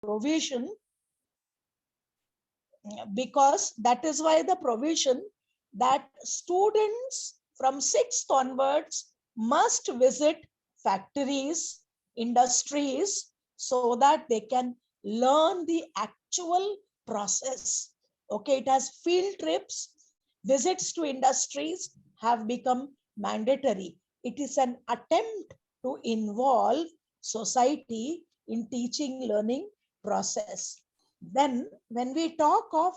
provision, because that is why the provision that students from 6th onwards must visit factories, industries, so that they can learn the actual process. Okay, it has field trips, visits to industries have become mandatory. It is an attempt to involve society in teaching learning process. Then when we talk of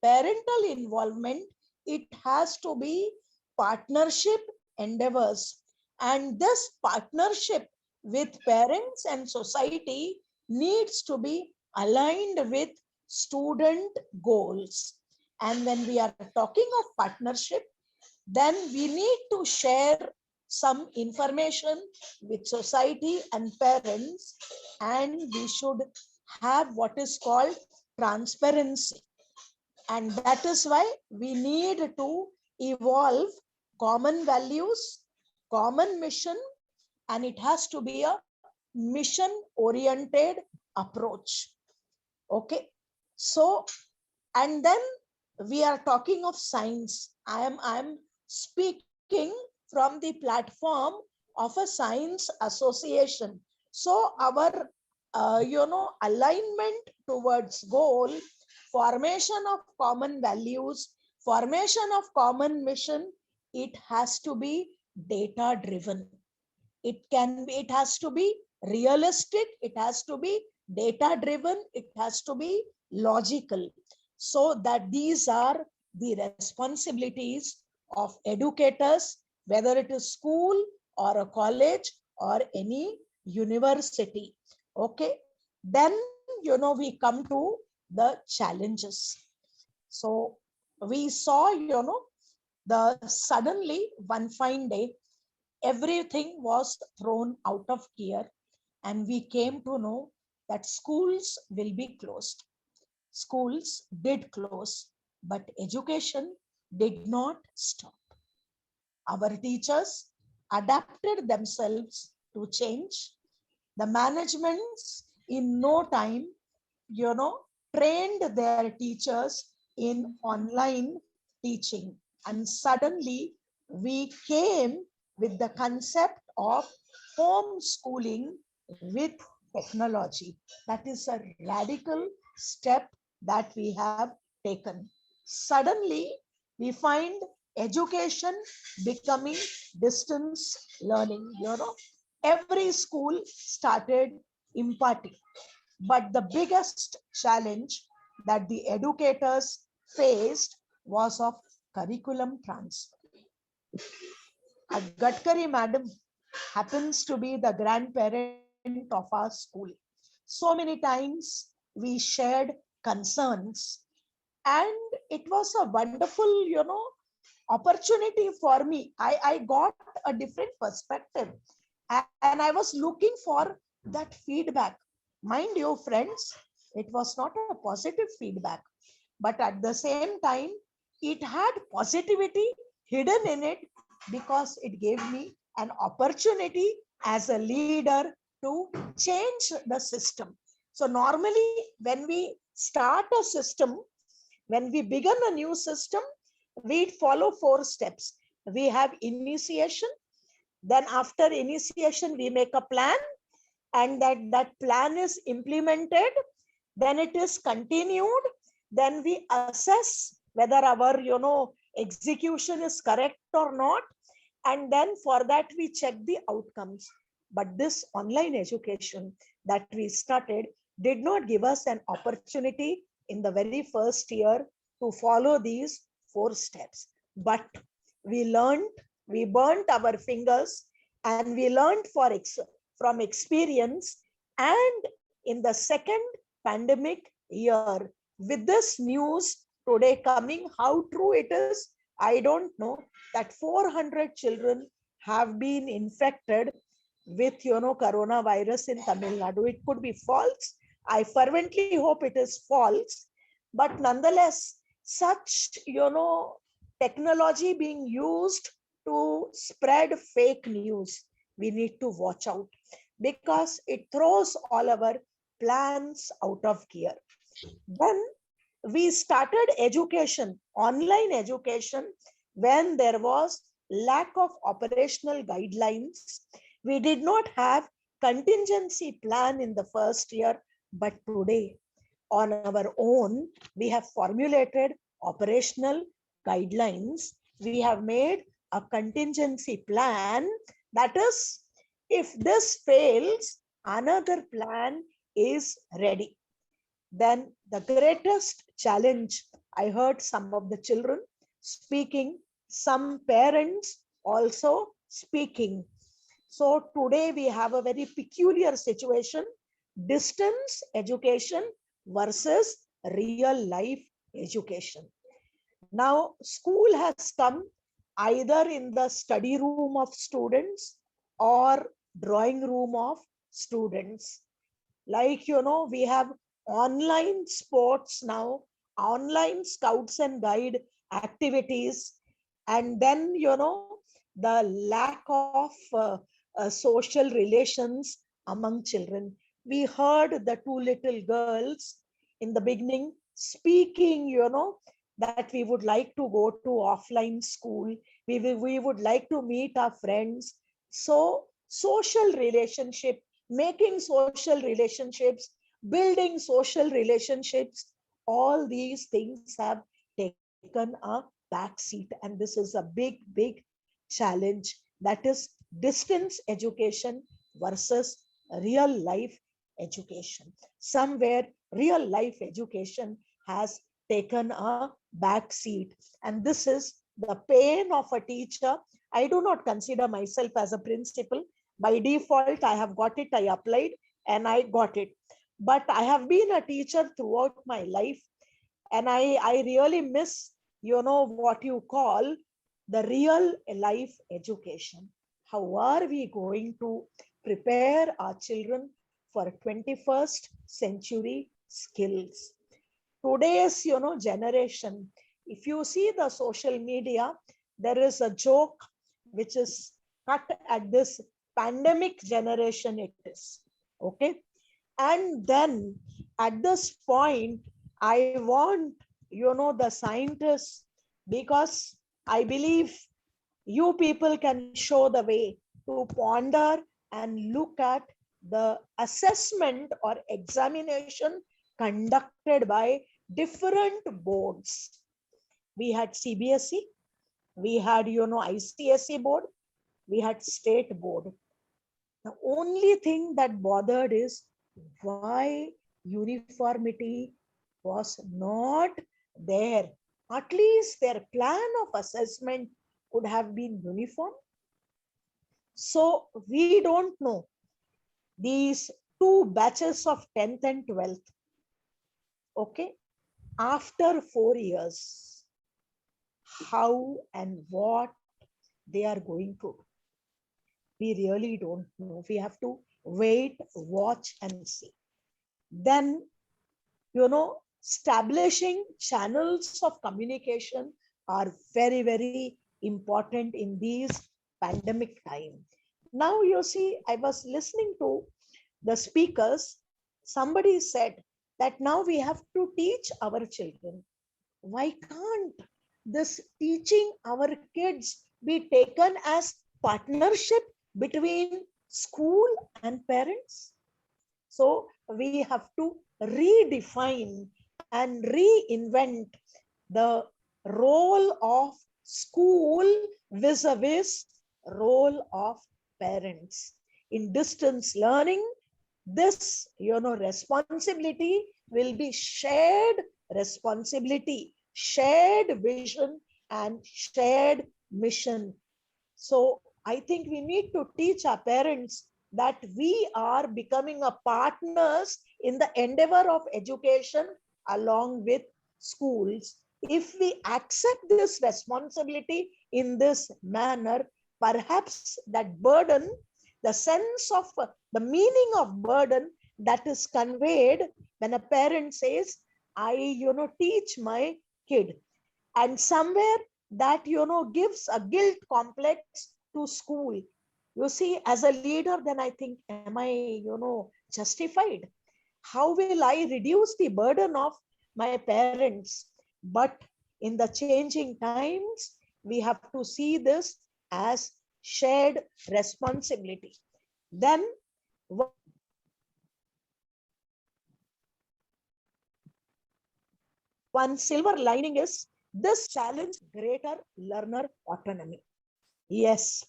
parental involvement, it has to be partnership endeavors. And this partnership with parents and society needs to be aligned with student goals. And when we are talking of partnership, then we need to share some information with society and parents, and we should have what is called transparency. And that is why we need to evolve common values, common mission, and it has to be a mission oriented approach. Okay, so and then we are talking of science. I am speaking from the platform of a science association. So our alignment towards goal, formation of common values, formation of common mission, it has to be data driven. It has to be realistic, it has to be data driven, it has to be logical, so that these are the responsibilities of educators, whether it is school or a college or any university. Okay, then we come to the challenges. So we saw the suddenly one fine day everything was thrown out of gear, and we came to know that schools will be closed. Schools did close, but education did not stop. Our teachers adapted themselves to change. The managements in no time, trained their teachers in online teaching. And suddenly we came with the concept of homeschooling with technology. That is a radical step that we have taken. Suddenly, we find education becoming distance learning. Every school started imparting. But the biggest challenge that the educators faced was of curriculum transfer. Gadkari madam happens to be the grandparent of our school. So many times we shared concerns, and it was a wonderful, opportunity for me. I got a different perspective, and I was looking for that feedback. Mind you, friends, it was not a positive feedback, but at the same time, it had positivity hidden in it, because it gave me an opportunity as a leader to change the system. So normally when we start a system, when we begin a new system, we follow 4 steps. We have initiation, then after initiation we make a plan, and that plan is implemented, then it is continued, then we assess whether our execution is correct or not, and then for that we check the outcomes. But this online education that we started did not give us an opportunity in the very first year to follow these 4 steps, but we learned, we burnt our fingers, and we learned from experience. And in the second pandemic year, with this news today coming, how true it is, I don't know, that 400 children have been infected with coronavirus in Tamil Nadu. It could be false. I fervently hope it is false. But nonetheless, such technology being used to spread fake news, we need to watch out, because it throws all our plans out of gear. Then we started education, online education, when there was lack of operational guidelines. We did not have contingency plan in the first year, but today on our own, we have formulated operational guidelines. We have made a contingency plan. That is, if this fails, another plan is ready. Then the greatest challenge, I heard some of the children speaking, some parents also speaking. So today we have a very peculiar situation, distance education versus real life education. Now school has come either in the study room of students or drawing room of students. Like, we have online sports now, online scouts and guide activities, and then, the lack of social relations among children. We heard the two little girls in the beginning speaking, that we would like to go to offline school. We would like to meet our friends. So social relationship, making social relationships, building social relationships, all these things have taken a back seat. And this is a big, big challenge. That is distance education versus real life education. Somewhere real life education has taken a back seat. And this is the pain of a teacher. I do not consider myself as a principal. By default, I have got it, I applied and I got it. But I have been a teacher throughout my life. And I really miss, what you call the real life education. How are we going to prepare our children for 21st century skills? Today's, generation, if you see the social media, there is a joke which is cut at this pandemic generation it is. Okay. And then at this point, I want, the scientists, because I believe you people can show the way to ponder and look at the assessment or examination conducted by different boards. We had CBSE, we had, ICSE board, we had state board. The only thing that bothered is why uniformity was not there. At least their plan of assessment could have been uniform. So we don't know these two batches of 10th and 12th. Okay. After 4 years, how and what they are going to do. We really don't know. We have to wait, watch and see. Then, establishing channels of communication are very, very important in these pandemic time. Now, you see, I was listening to the speakers. Somebody said that now we have to teach our children. Why can't this teaching our kids be taken as partnership between school and parents? So we have to redefine and reinvent the role of school vis-a-vis role of parents. In distance learning, this, responsibility will be shared responsibility, shared vision and shared mission. So I think we need to teach our parents that we are becoming a partners in the endeavor of education along with schools. If we accept this responsibility in this manner, perhaps that burden, the sense of the meaning of burden that is conveyed when a parent says, I, teach my kid, and somewhere that, gives a guilt complex to school. You see, as a leader, then I think, am I, justified? How will I reduce the burden of my parents? But in the changing times, we have to see this as shared responsibility. Then one silver lining is this challenge greater learner autonomy. Yes,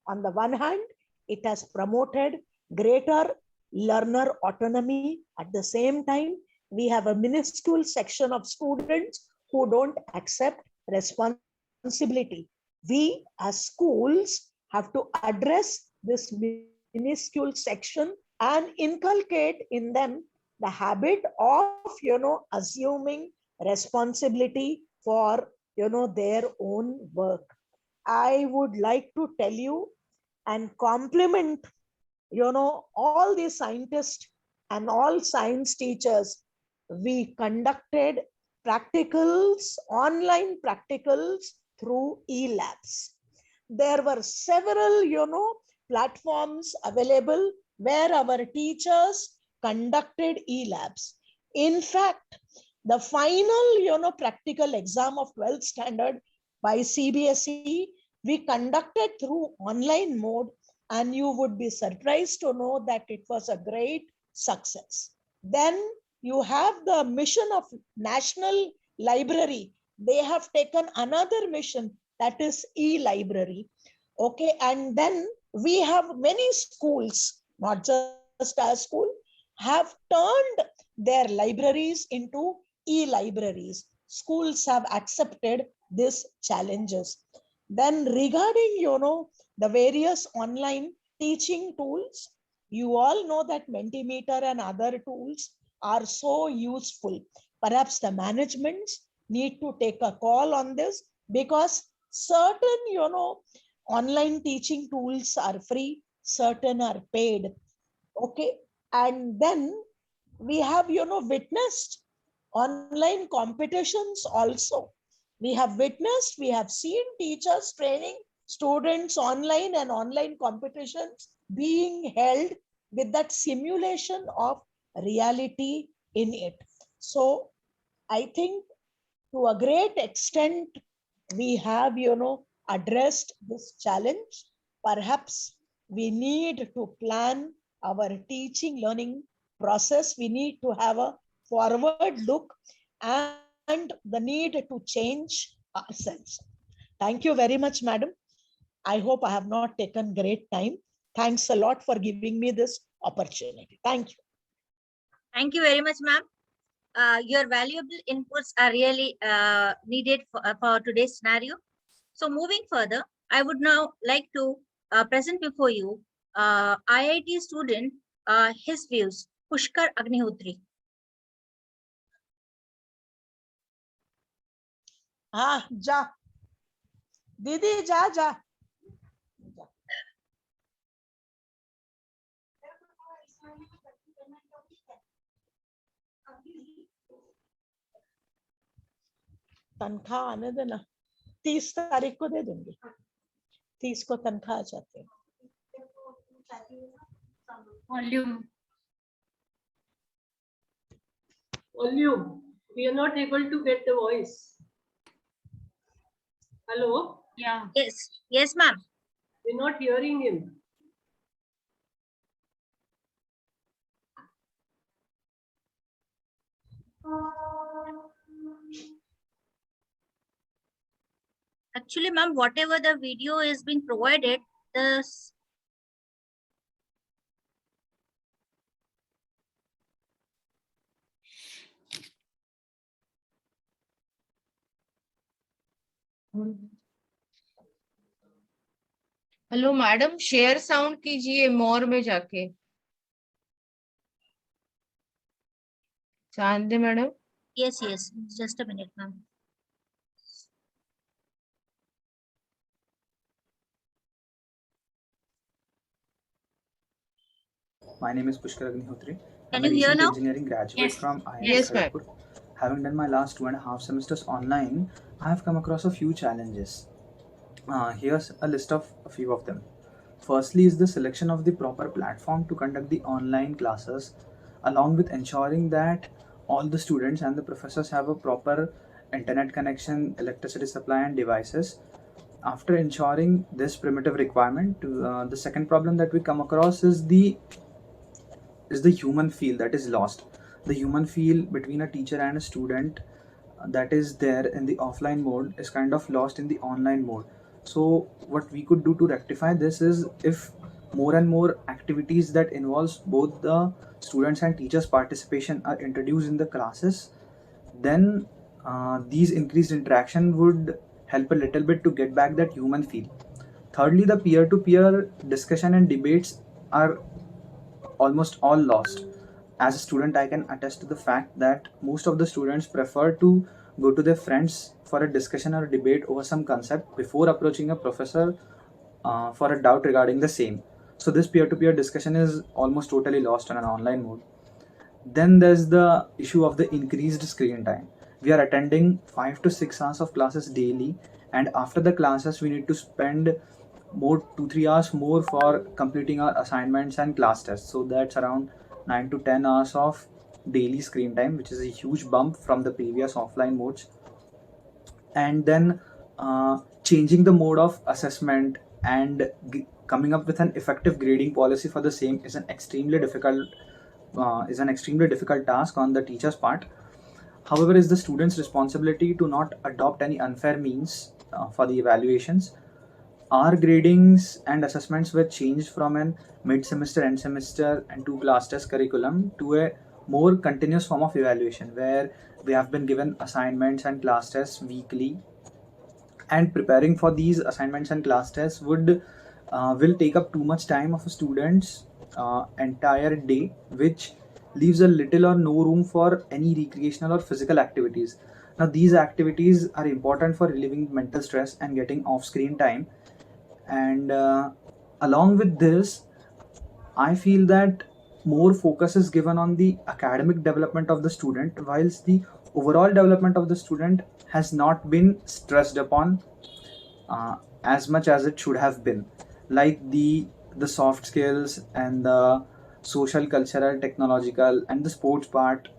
on the one hand, it has promoted greater learner autonomy. At the same time, we have a minuscule section of students who don't accept responsibility. We as schools have to address this minuscule section and inculcate in them the habit of, assuming responsibility for, their own work. I would like to tell you and compliment, all the scientists and all science teachers. We conducted practicals, online practicals through e-labs. There were several, platforms available where our teachers conducted e-labs. In fact, the final, practical exam of 12th standard by CBSE, we conducted through online mode, and you would be surprised to know that it was a great success. Then you have the mission of National Library. They have taken another mission, that is e-library. Okay, and then we have many schools, not just our school, have turned their libraries into e-libraries. Schools have accepted these challenges. Then regarding, the various online teaching tools, you all know that Mentimeter and other tools are so useful. Perhaps the managements need to take a call on this, because certain, online teaching tools are free, certain are paid. Okay, and then we have, witnessed online competitions also. We have seen teachers training students online, and online competitions being held with that simulation of reality in it. So I think to a great extent, we have, addressed this challenge. Perhaps we need to plan our teaching learning process. We need to have a forward look and the need to change ourselves. Thank you very much, madam. I hope I have not taken great time. Thanks a lot for giving me this opportunity. Thank you. Thank you very much, ma'am. Your valuable inputs are really needed for today's scenario. So moving further, I would now like to present before you IIT student, his views, Pushkar Agnihotri. हाँ जा दीदी जा जा तनख्वाह आने देना 30 तारीख को दे दूंगी 30 को तनख्वाह आ जाती है Volume. We are not able to get the voice. Hello? Yeah. Yes, ma'am. We're not hearing him. Actually, ma'am, whatever the video is being provided, the hello madam, share sound कीजिए मोर में जाके। Chande madam. Yes, just a minute, ma'am. My name is Pushkar Agnihotri. Can I'm a you hear recent now? engineering graduate Yes. from IIT Yes, ma'am. Kharagpur. Having done my last 2.5 semesters online, I have come across a few challenges. Here's a list of a few of them. Firstly is the selection of the proper platform to conduct the online classes. along with ensuring that all the students and the professors have a proper internet connection, electricity supply, and devices. After ensuring this primitive requirement, the second problem that we come across is the human feel that is lost. The human feel between a teacher and a student that is there in the offline mode is kind of lost in the online mode. So what we could do to rectify this is, if more and more activities that involves both the students and teachers participation are introduced in the classes, then these increased interaction would help a little bit to get back that human feel. Thirdly, the peer-to-peer discussion and debates are almost all lost. As a student, I can attest to the fact that most of the students prefer to go to their friends for a discussion or a debate over some concept before approaching a professor for a doubt regarding the same. So this peer-to-peer discussion is almost totally lost on an online mode. Then there's the issue of the increased screen time. We are attending 5 to 6 hours of classes daily, and after the classes we need to spend more 2-3 hours more for completing our assignments and class tests. So that's around 9 to 10 hours of daily screen time, which is a huge bump from the previous offline modes. And then changing the mode of assessment and coming up with an effective grading policy for the same is an extremely difficult task on the teacher's part. However, it's the student's responsibility to not adopt any unfair means for the evaluations. Our gradings and assessments were changed from an mid-semester, end semester, and 2 class test curriculum to a more continuous form of evaluation, where we have been given assignments and class tests weekly, and preparing for these assignments and class tests will take up too much time of a student's entire day, which leaves a little or no room for any recreational or physical activities. Now these activities are important for relieving mental stress and getting off screen time, and along with this, I feel that more focus is given on the academic development of the student, whilst the overall development of the student has not been stressed upon as much as it should have been. Like the soft skills and the social, cultural, technological, and the sports part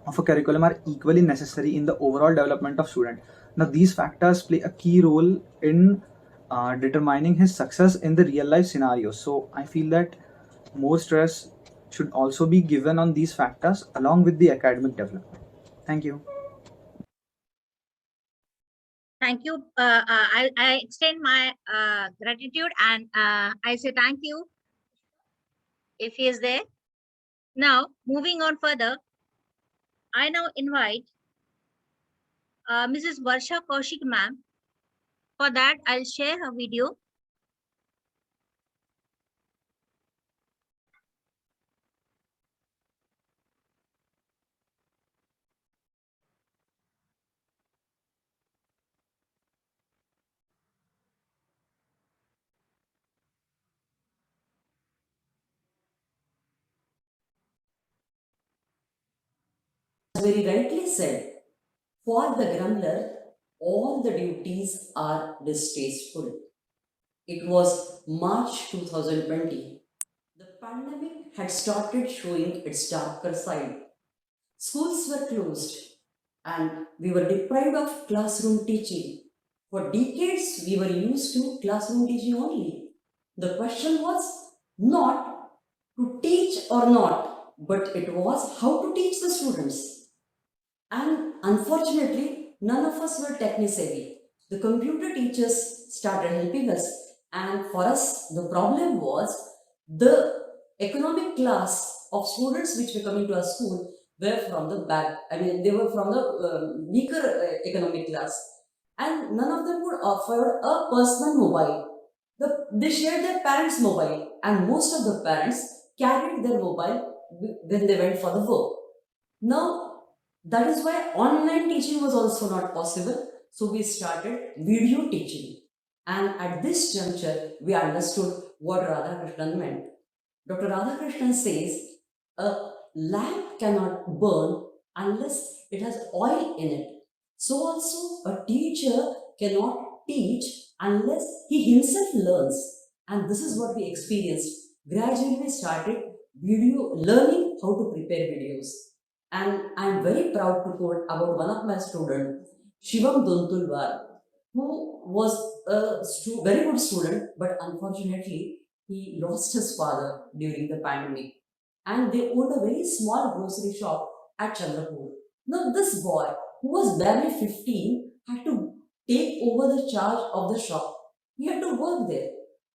of a curriculum are equally necessary in the overall development of student. Now these factors play a key role in determining his success in the real life scenario. So I feel that more stress should also be given on these factors along with the academic development. Thank you. Thank you. I extend my gratitude, and I say thank you if he is there. Now, moving on further, I now invite Mrs. Varsha Kaushik ma'am. For that, I'll share her video. Very rightly said, for the grumbler, all the duties are distasteful. It was March 2020. The pandemic had started showing its darker side. Schools were closed and we were deprived of classroom teaching. For decades, we were used to classroom teaching only. The question was not to teach or not, but it was how to teach the students. And unfortunately, none of us were technically savvy. The computer teachers started helping us, and for us, the problem was the economic class of students which were coming to our school were from the back. I mean, they were from the weaker economic class, and none of them could afford a personal mobile. They shared their parents' mobile, and most of the parents carried their mobile when they went for the work. Now, that is why online teaching was also not possible. So we started video teaching. And at this juncture, we understood what Radhakrishnan meant. Dr. Radhakrishnan says, a lamp cannot burn unless it has oil in it. So also a teacher cannot teach unless he himself learns. And this is what we experienced. Gradually we started learning how to prepare videos. And I'm very proud to quote about one of my students, Shivam Dontulwar, who was a very good student, but unfortunately, he lost his father during the pandemic. And they owned a very small grocery shop at Chandrapur. Now, this boy, who was barely 15, had to take over the charge of the shop. He had to work there.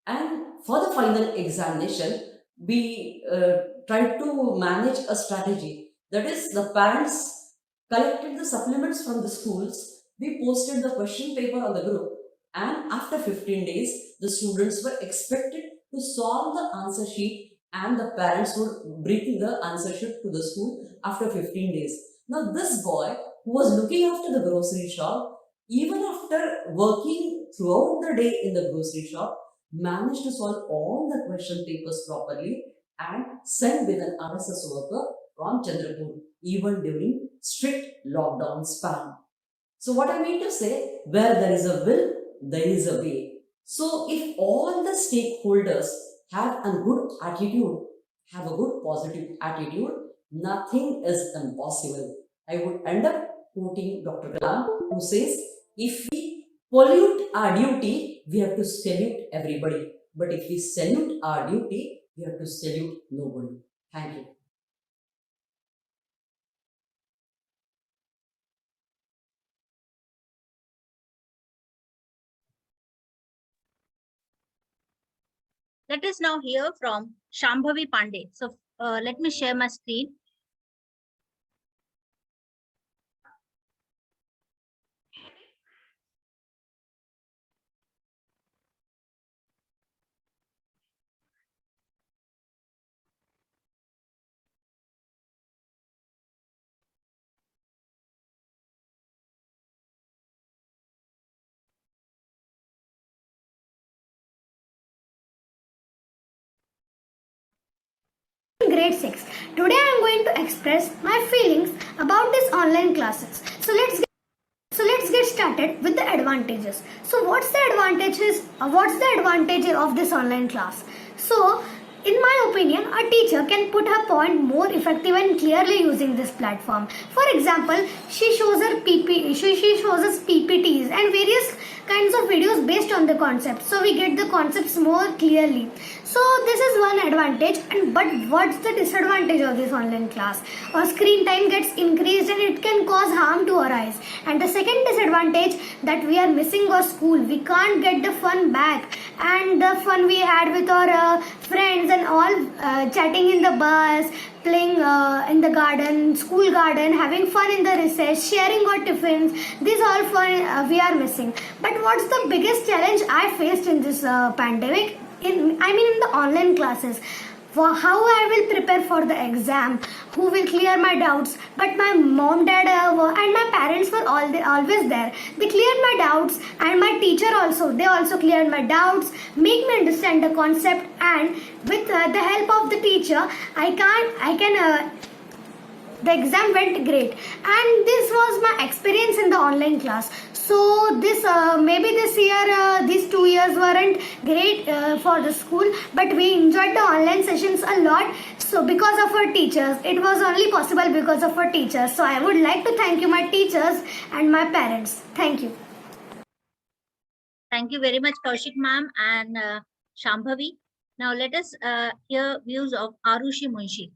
And for the final examination, we tried to manage a strategy. That is, the parents collected the supplements from the schools, we posted the question paper on the group, and after 15 days, the students were expected to solve the answer sheet, and the parents would bring the answer sheet to the school after 15 days. Now, this boy who was looking after the grocery shop, even after working throughout the day in the grocery shop, managed to solve all the question papers properly and sent with an RSS worker from Chandrapur, even during strict lockdown span. So, what I mean to say, where there is a will, there is a way. So, if all the stakeholders have a good attitude, have a good positive attitude, nothing is impossible. I would end up quoting Dr. Kalam, who says, if we pollute our duty, we have to salute everybody. But if we salute our duty, we have to salute nobody. Thank you. Let us now hear from Shambhavi Pandey. So let me share my screen. Grade 6. Today I am going to express my feelings about these online classes. So let's get started with the advantages. So what's the advantage of this online class? So in my opinion, a teacher can put her point more effective and clearly using this platform. For example, she shows us PPTs and various kinds of videos based on the concept. So we get the concepts more clearly. So this is one advantage. But what's the disadvantage of this online class? Our screen time gets increased and it can cause harm to our eyes. And the second disadvantage, that we are missing our school. We can't get the fun back, and the fun we had with our friends and all, chatting in the bus, playing in the garden, school garden, having fun in the recess, sharing our tiffins. These all fun we are missing. But what's the biggest challenge I faced in this pandemic? In the online classes. For how I will prepare for the exam, who will clear my doubts. But my mom, dad, and my parents were always there. They cleared my doubts, and my teacher also. They also cleared my doubts, make me understand the concept, and with the help of the teacher, the exam went great. And this was my experience in the online class. So this maybe this year, these 2 years weren't great for the school, but we enjoyed the online sessions a lot. So because of our teachers, it was only possible because of our teachers. So I would like to thank you, my teachers and my parents. Thank you. Thank you very much, Kaushik ma'am and Shambhavi. Now let us hear views of Arushi Munshi.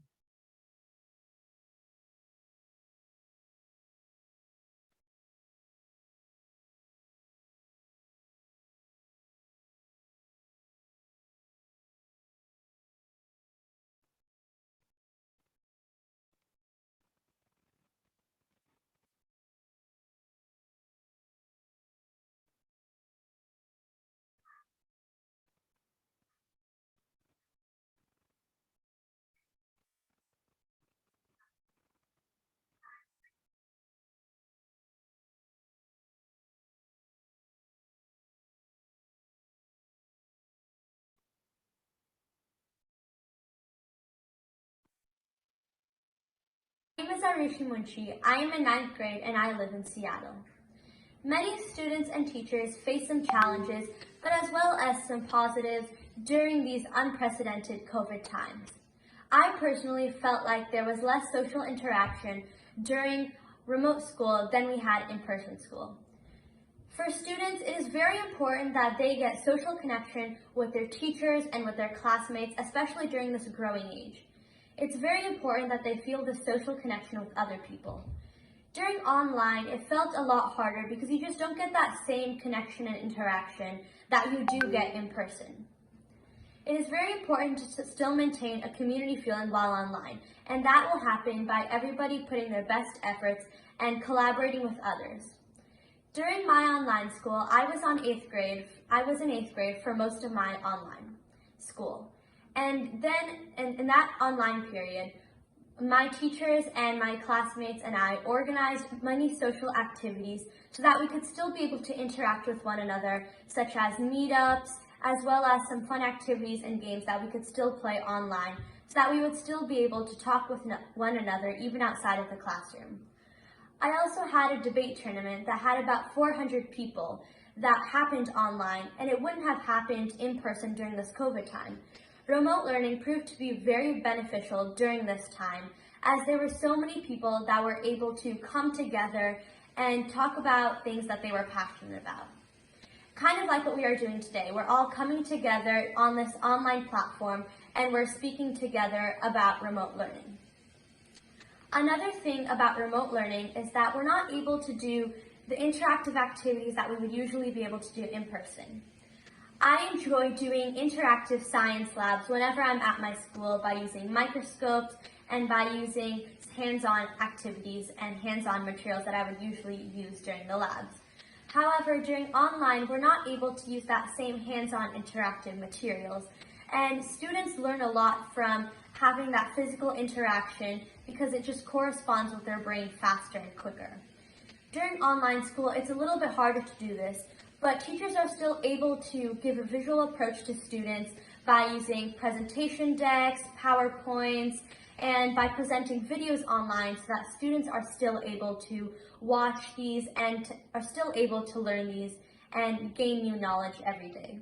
My name is Arushi Munshi. I am in 9th grade and I live in Seattle. Many students and teachers face some challenges, but as well as some positives during these unprecedented COVID times. I personally felt like there was less social interaction during remote school than we had in-person school. For students, it is very important that they get social connection with their teachers and with their classmates, especially during this growing age. It's very important that they feel the social connection with other people. During online, it felt a lot harder because you just don't get that same connection and interaction that you do get in person. It is very important to still maintain a community feeling while online, and that will happen by everybody putting their best efforts and collaborating with others. During my online school, I was in 8th grade for most of my online school. And then in that online period, my teachers and my classmates and I organized many social activities so that we could still be able to interact with one another, such as meetups, as well as some fun activities and games that we could still play online, so that we would still be able to talk with one another even outside of the classroom. I also had a debate tournament that had about 400 people that happened online, and it wouldn't have happened in person during this COVID time. Remote learning proved to be very beneficial during this time, as there were so many people that were able to come together and talk about things that they were passionate about. Kind of like what we are doing today. We're all coming together on this online platform, and we're speaking together about remote learning. Another thing about remote learning is that we're not able to do the interactive activities that we would usually be able to do in person. I enjoy doing interactive science labs whenever I'm at my school by using microscopes and by using hands-on activities and hands-on materials that I would usually use during the labs. However, during online, we're not able to use that same hands-on interactive materials, and students learn a lot from having that physical interaction because it just corresponds with their brain faster and quicker. During online school, it's a little bit harder to do this, but teachers are still able to give a visual approach to students by using presentation decks, PowerPoints, and by presenting videos online so that students are still able to watch these and are still able to learn these and gain new knowledge every day.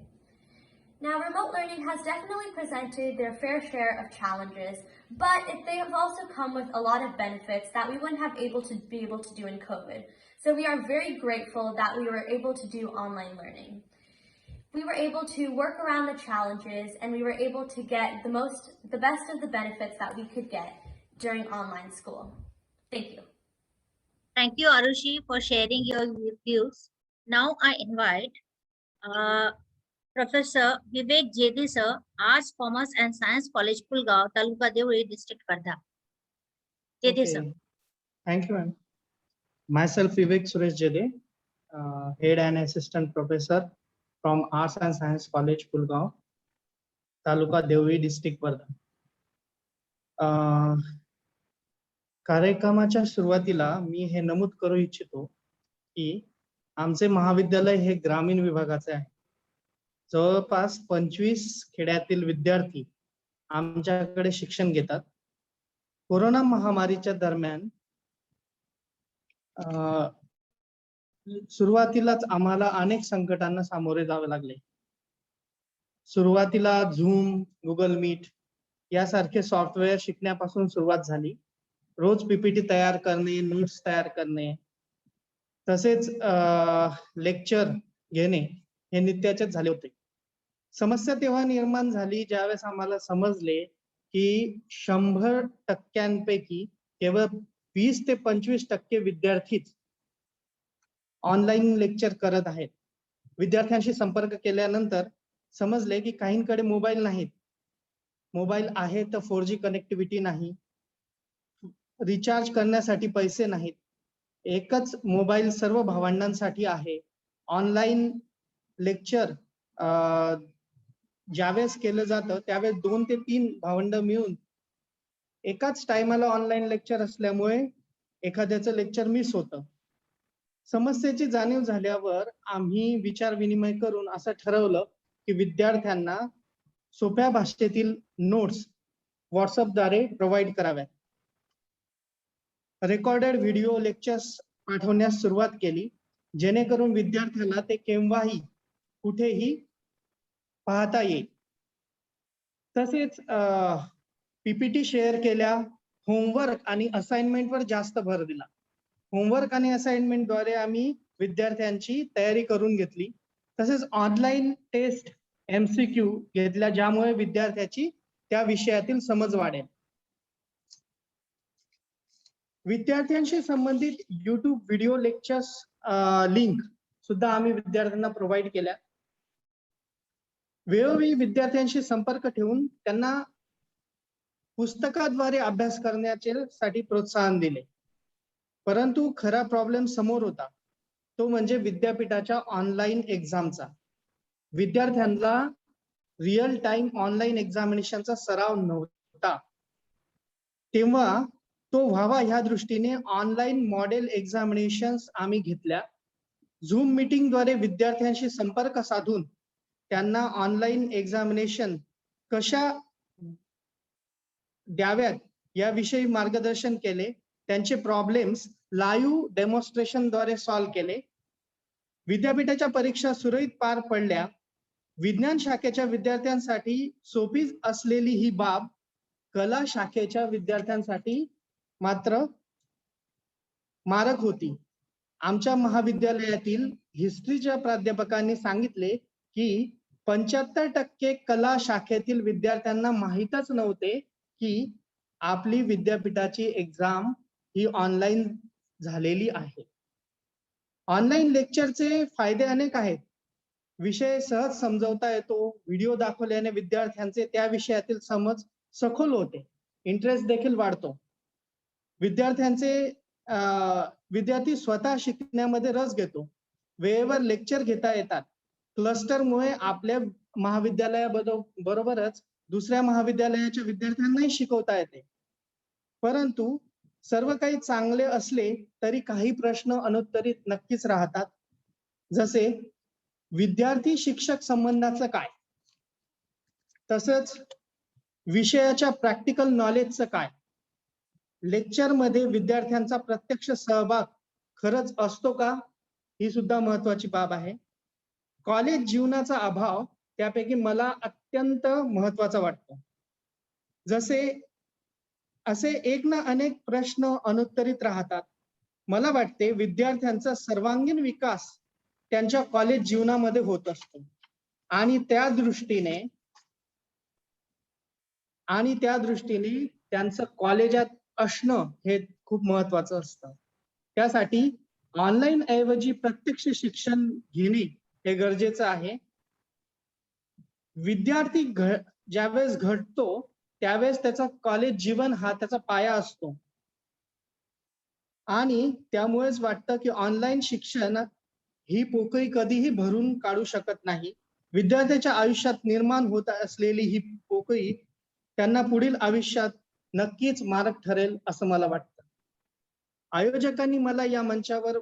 Now, remote learning has definitely presented their fair share of challenges, but they have also come with a lot of benefits that we wouldn't have be able to do in COVID. So we are very grateful that we were able to do online learning. We were able to work around the challenges, and we were able to get the best of the benefits that we could get during online school. Thank you. Thank you, Arushi, for sharing your views. Now I invite Professor Vivek Jedi sir, Arts, Commerce and Science College, Pulgaon, Taluka Devuri, District, Wardha. Jedi sir. Thank you, ma'am. Myself, Vivek Suresh Jedi, Head and Assistant Professor from Arts and Science College, Pulgaon, Taluka Devuri, District, Wardha. कार्यक्रमाच्या सुरुवातीला मी हे नमूद करू इच्छितो की आमचे महाविद्यालय हे ग्रामीण विभागाचे आहे. जवळपास 25 खेड्यातील विद्यार्थी आमच्याकडे शिक्षण घेतात. कोरोना महामारीच्या दरम्यान सुरुवातीलाच आम्हाला अनेक संकटांना सामोरे जावे लागले. सुरुवातीला झूम, गुगल मीट यासारखे सॉफ्टवेअर शिकण्यापासून सुरुवात झाली. रोज पीपीटी तयार करणे, नोट्स तयार करणे, तसेच लेक्चर घेणे हे नित्याचेच झाले होते. समस्या तेव्हा निर्माण झाली ज्यावेळेस आम्हाला समजले की 100% केवळ 20 ते 25% विद्यार्थीच ऑनलाईन लेक्चर करत आहेत. विद्यार्थ्यांशी संपर्क केल्यानंतर समजले की काहींकडे मोबाईल नाहीत. मोबाईल आहे तर 4G कनेक्टिव्हिटी नाही, रिचार्ज करण्यासाठी पैसे नाहीत. एकच मोबाईल सर्व भावंडांसाठी आहे. ऑनलाईन लेक्चर ज्यावेळेस केलं जातं त्यावेळेस 2 ते 3 भावंड मिळून एकाच टायमाला ऑनलाईन लेक्चर असल्यामुळे एखाद्याचं लेक्चर मिस होतं. समस्येची जाणीव झाल्यावर आम्ही विचार विनिमय करून असं ठरवलं की विद्यार्थ्यांना सोप्या भाषेतील नोट्स व्हॉट्सअपद्वारे प्रोव्हाइड कराव्यात. रेकॉर्डेड व्हिडिओ लेक्चर्स पाठवण्यास सुरुवात केली जेणेकरून विद्यार्थ्याला ते केव्हाही कुठेही पाहता येईल. तसेच पीपीटी शेअर केल्या, होमवर्क आणि असाइनमेंटवर जास्त भर दिला. होमवर्क आणि असाइनमेंटद्वारे आम्ही विद्यार्थ्यांची तयारी करून घेतली. तसेच ऑनलाईन टेस्ट MCQ घेतल्या, ज्यामुळे विद्यार्थ्याची त्या विषयातील समज वाढेल. विद्यार्थ्यांशी संबंधित YouTube व्हिडिओ लेक्चर्स लिंक सुद्धा आम्ही विद्यार्थ्यांना प्रोव्हाइड केल्या. वेळोवेळी विद्यार्थ्यांशी संपर्क ठेवून त्यांना पुस्तकाद्वारे अभ्यास करण्यासाठी प्रोत्साहन दिले. परंतु खरा प्रॉब्लेम समोर होता, तो म्हणजे विद्यापीठाच्या ऑनलाईन एक्झामचा. विद्यार्थ्यांना रिअल टाइम ऑनलाईन एक्झामिनेशनचा सराव नव्हता. तेव्हा तो व्हावा ह्या दृष्टीने ऑनलाईन मॉडेल एक्झामिनेशन्स आम्ही घेतल्या. झूम मीटिंगद्वारे विद्यार्थ्यांशी संपर्क साधून त्यांना ऑनलाईन एक्झामिनेशन कशा द्याव्यात याविषयी मार्गदर्शन केले. त्यांचे प्रॉब्लेम्स लाईव्ह डेमॉन्स्ट्रेशनद्वारे सॉल्व्ह केले. विद्यापीठाच्या परीक्षा सुरळीत पार पडल्या. विज्ञान शाखेच्या विद्यार्थ्यांसाठी सोपी असलेली ही बाब कला शाखेच्या विद्यार्थ्यांसाठी मात्र मारक होती. आमच्या महाविद्यालयातील हिस्ट्रीच्या प्राध्यापकांनी सांगितले की 75% कला शाखेतील विद्यार्थ्यांना माहीतच नव्हते की आपली विद्यापीठाची एक्झाम ही ऑनलाईन झालेली आहे. ऑनलाईन लेक्चरचे फायदे अनेक आहेत. विषय सहज समजवता येतो. व्हिडिओ दाखवल्याने विद्यार्थ्यांचे त्या विषयातील समज सखोल होते. इंटरेस्ट देखील वाढतो. विद्यार्थी स्वतः शिकण्यामध्ये रस घेतो. वेळेवर लेक्चर घेता येतात. क्लस्टरमुळे आपल्या महाविद्यालयाबरोबरच दुसऱ्या महाविद्यालयाच्या विद्यार्थ्यांनाही शिकवता येते. परंतु सर्व काही चांगले असले तरी काही प्रश्न अनुत्तरित नक्कीच राहतात. जसे विद्यार्थी शिक्षक संबंधाचं काय, तसंच विषयाच्या प्रॅक्टिकल नॉलेजचं काय, लेक्चर मध्ये विद्यार्थ्यांचा प्रत्यक्ष सहभाग खरंच असतो का, ही सुद्धा महत्वाची बाब आहे. कॉलेज जीवनाचा अभाव त्यापैकी मला अत्यंत महत्वाचा वाटतो. असे एक ना अनेक प्रश्न अनुत्तरित राहतात. मला वाटते विद्यार्थ्यांचा सर्वांगीण विकास त्यांच्या कॉलेज जीवनामध्ये होत असतो आणि त्या दृष्टीने त्यांचं कॉलेजात असणं हे खूप महत्वाचं असतं. त्यासाठी ऑनलाईन ऐवजी प्रत्यक्ष शिक्षण घेणे हे गरजेचं आहे. विद्यार्थी ज्यावेळेस घडतो त्यावेळेस त्याचा कॉलेज जीवन हा त्याचा पाया असतो आणि त्यामुळेच वाटतं की ऑनलाईन शिक्षण ही पोकळी कधीही भरून काढू शकत नाही. विद्यार्थ्याच्या आयुष्यात निर्माण होत असलेली ही पोकळी त्यांना पुढील आयुष्यात नक्कीच मारक ठरेल असं मला वाटतं. आयोजकांनी मला या मंचावर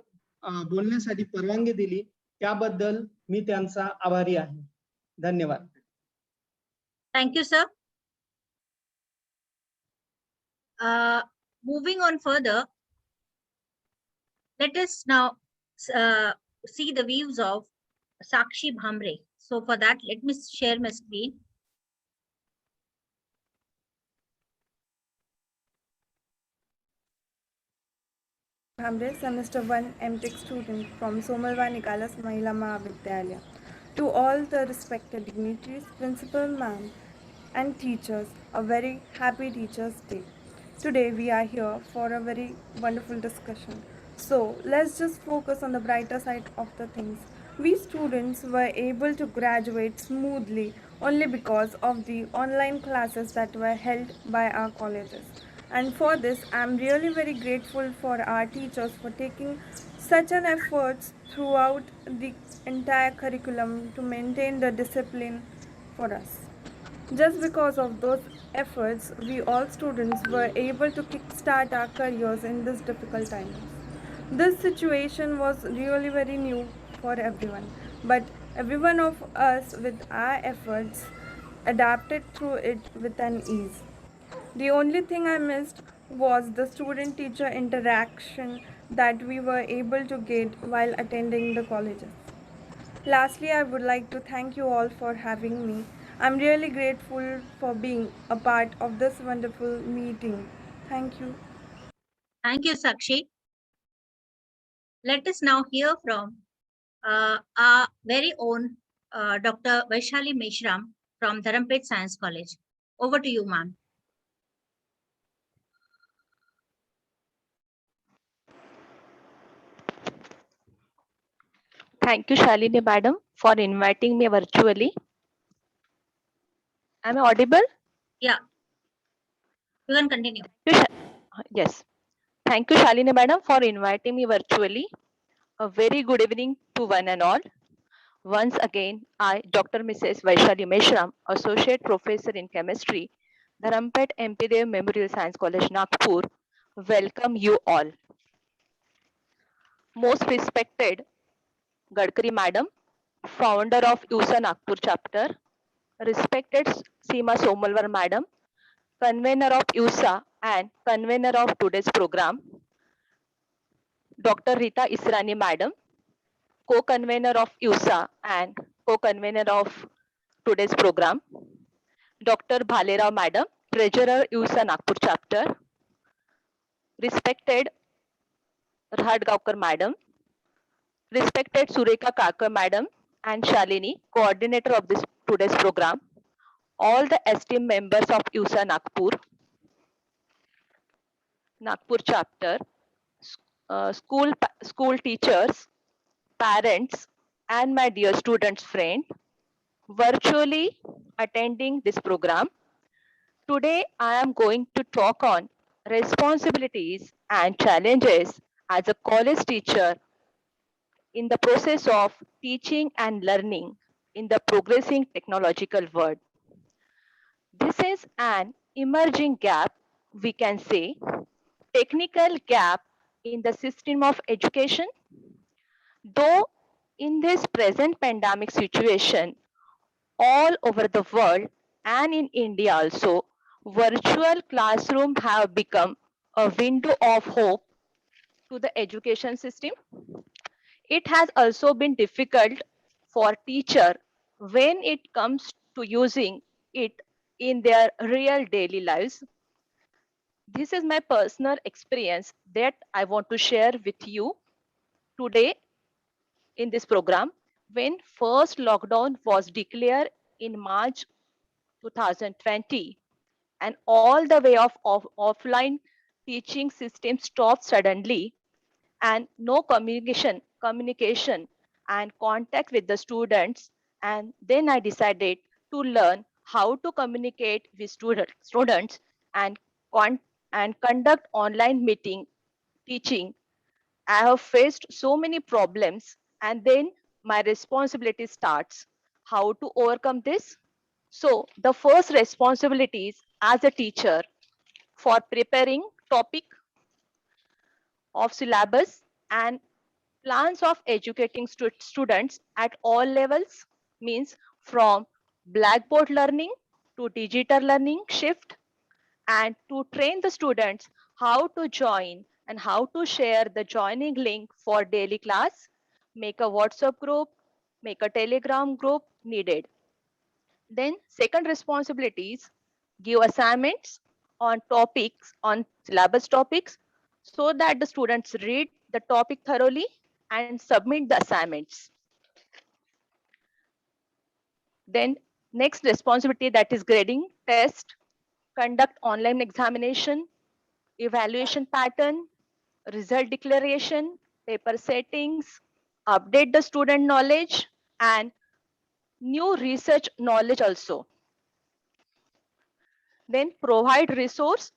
बोलण्यासाठी परवानगी दिली त्याबद्दल मी त्यांचा आभारी आहे. धन्यवाद. Thank you, sir. Moving on further, let us now see the views of Sakshi Bhamre. So for that, let me share my screen. Bhamre, Semester 1 MTech student from Somalwa Nikalas Mahila Mahavidyalaya. To all the respected dignitaries, principal ma'am and teachers, a very happy Teachers' Day. Today we are here for a very wonderful discussion. So let's just focus on the brighter side of the things. We students were able to graduate smoothly only because of the online classes that were held by our colleges. And for this, I'm really very grateful for our teachers for taking such an efforts throughout the entire curriculum to maintain the discipline for us. Just because of those efforts, we all students were able to kickstart our careers in this difficult times. This situation was really very new for everyone, but every one of us with our efforts adapted through it with an ease. The only thing I missed was the student-teacher interaction that we were able to get while attending the colleges. Lastly, I would like to thank you all for having me. I'm really grateful for being a part of this wonderful meeting. Thank you. Thank you, Sakshi. Let us now hear from our very own Dr. Vaishali Meshram from Dharampet Science College. Over to you, ma'am. Thank you, Shalini Madam, for inviting me virtually. Am I audible? Yeah, you can continue. Yes. Thank you, Shalini Madam, for inviting me virtually. A very good evening to one and all. Once again, I, Dr. Mrs. Vaishali Meshram, Associate Professor in Chemistry, Dharampet MP Dev Memorial Science College, Nagpur, welcome you all. Most respected Gadkari Madam, founder of USA Nagpur chapter, respected Seema Somalwar Madam, convener of USA and convener of today's program, Dr. Rita Israni Madam, co-convener of USA and co-convener of today's program, Dr. Bhalerao Madam, treasurer USA Nagpur chapter, respected Rahadgaonkar Madam, respected Sureka Kakar Madam and Shalini, coordinator of this today's program, all the esteemed members of USA Nagpur chapter, school teachers, parents, and my dear students friend, virtually attending this program. Today, I am going to talk on responsibilities and challenges as a college teacher in the process of teaching and learning in the progressing technological world. This is an emerging gap, we can say, technical gap in the system of education. Though in this present pandemic situation, all over the world and in India also, virtual classroom have become a window of hope to the education system. It has also been difficult for teacher when it comes to using it in their real daily lives. This is my personal experience that I want to share with you today in this program. When first lockdown was declared in March 2020 and all the way of offline teaching system stopped suddenly and no communication and contact with the students, and then I decided to learn how to communicate with students and and conduct online meeting teaching. I have faced so many problems, and then my responsibility starts. How to overcome this? So, the first responsibilities as a teacher for preparing topic of syllabus and plans of educating students at all levels means from blackboard learning to digital learning shift, and to train the students how to join and how to share the joining link for daily class, make a WhatsApp group, make a Telegram group needed. Then second responsibilities, give assignments on topics, on syllabus topics, so that the students read the topic thoroughly and submit the assignments. Then next responsibility, that is grading, test, conduct online examination, evaluation pattern, result declaration, paper settings, update the student knowledge and new research knowledge also. Then provide resource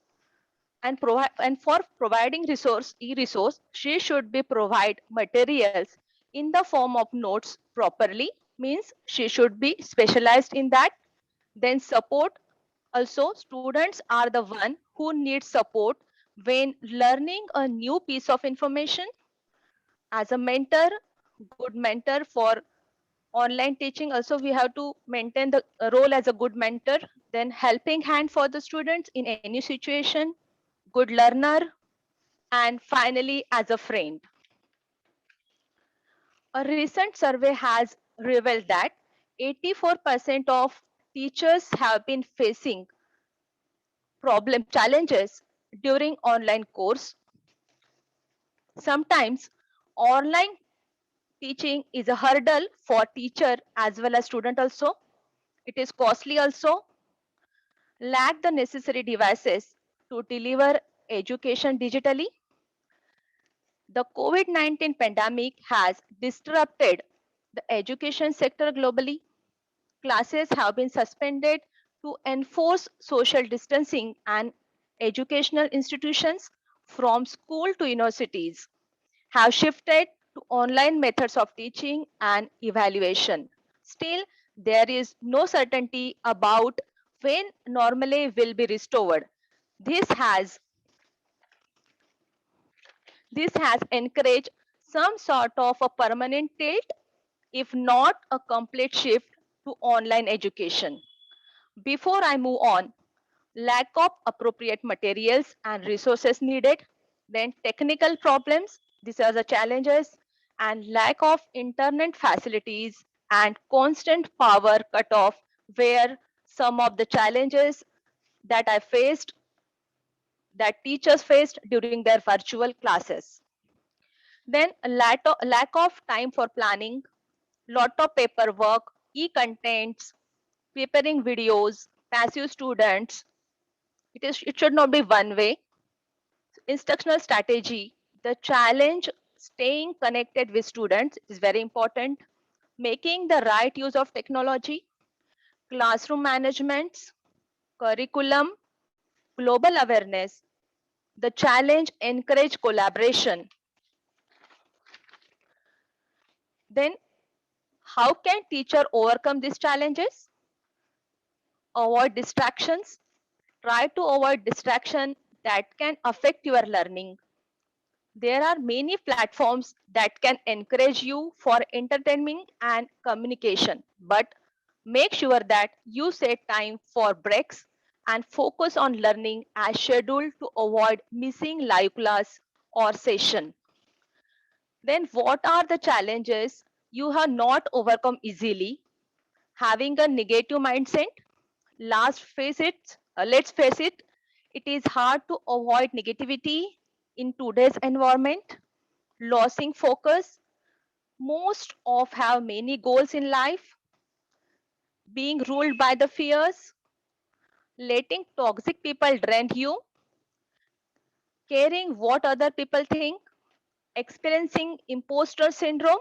and for providing e-resource, she should be provide materials in the form of notes properly, means she should be specialized in that. Then support, also students are the one who need support when learning a new piece of information. As a mentor, good mentor for online teaching, also we have to maintain the role as a good mentor. Then helping hand for the students in any situation, good learner, and finally as a friend. A recent survey has revealed that 84% of teachers have been facing challenges during online course. Sometimes online teaching is a hurdle for teacher as well as student also. It is costly also. Lack the necessary devices to deliver education digitally. The COVID-19 pandemic has disrupted the education sector globally. Classes have been suspended to enforce social distancing, and educational institutions from school to universities have shifted to online methods of teaching and evaluation. Still, there is no certainty about when normality will be restored. This has encouraged some sort of a permanent tilt, if not a complete shift to online education. Before I move on, lack of appropriate materials and resources needed, then technical problems, these are the challenges, and lack of internet facilities and constant power cutoff were some of the challenges that that teachers faced during their virtual classes. Then a lack of time for planning, lot of paperwork, e-contents, preparing videos, passive students. It should not be one way. Instructional strategy, the challenge staying connected with students is very important. Making the right use of technology, classroom management, curriculum, global awareness. The challenge encourage collaboration. Then how can teacher overcome these challenges? Avoid distractions. Try to avoid distraction that can affect your learning. There are many platforms that can encourage you for entertainment and communication, but make sure that you set time for breaks and focus on learning as scheduled to avoid missing live class or session. Then what are the challenges you have not overcome easily? Having a negative mindset. Let's face it, it is hard to avoid negativity in today's environment. Losing focus. Most of have many goals in life. Being ruled by the fears. Letting toxic people drain you. Caring what other people think. Experiencing imposter syndrome.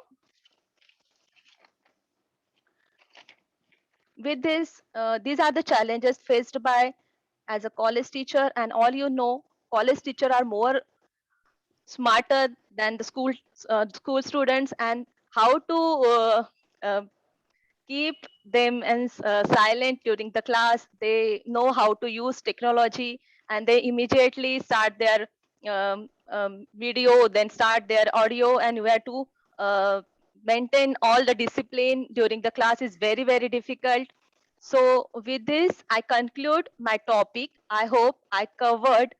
With this, these are the challenges faced by as a college teacher, and all you know, college teacher are more smarter than the school students, and how to uh, keep them silent during the class. They know how to use technology, and they immediately start their video, then start their audio, and where to maintain all the discipline during the class is very, very difficult. So with this, I conclude my topic. I hope I covered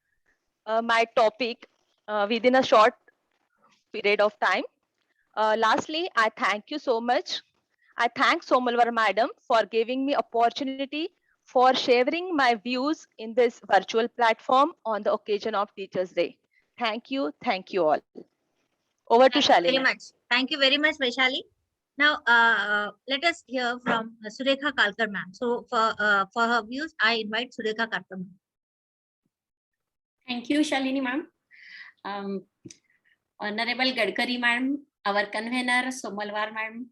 my topic within a short period of time. Lastly, I thank you so much. I thank Somalwar Madam for giving me opportunity for sharing my views in this virtual platform on the occasion of Teachers' Day. Thank you all. Over to Thank you very Shalini. much. Thank you very much, Vaishali. Now, let us hear from Surekha Kalkar ma'am. So, for her views, I invite Surekha Kalkar ma'am. Thank you, Shalini ma'am. Honorable Gadkari ma'am, our convener Somalwar ma'am,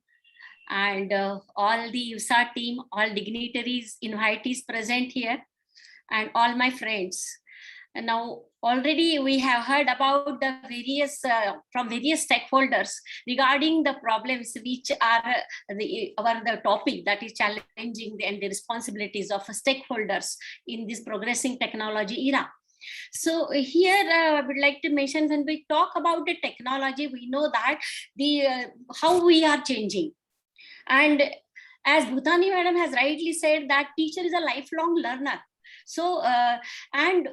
and all the USA team, all dignitaries, invitees present here, and all my friends. And now already we have heard about the various from various stakeholders regarding the problems which are the topic that is challenging and the responsibilities of stakeholders in this progressing technology era. So here I would like to mention, when we talk about the technology, we know that how we are changing. And as Bhutani madam has rightly said, that teacher is a lifelong learner. So and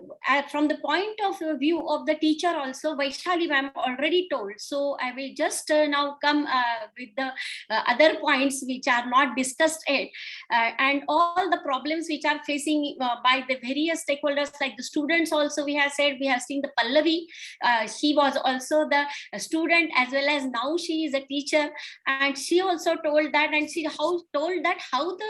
from the point of view of the teacher also, Vaishali ma'am already told. So I will just now come with the other points which are not discussed yet, and all the problems which are facing by the various stakeholders, like the students also. We have said, we have seen the Pallavi. She was also the student as well as now she is a teacher, and she also told that, and she told that how the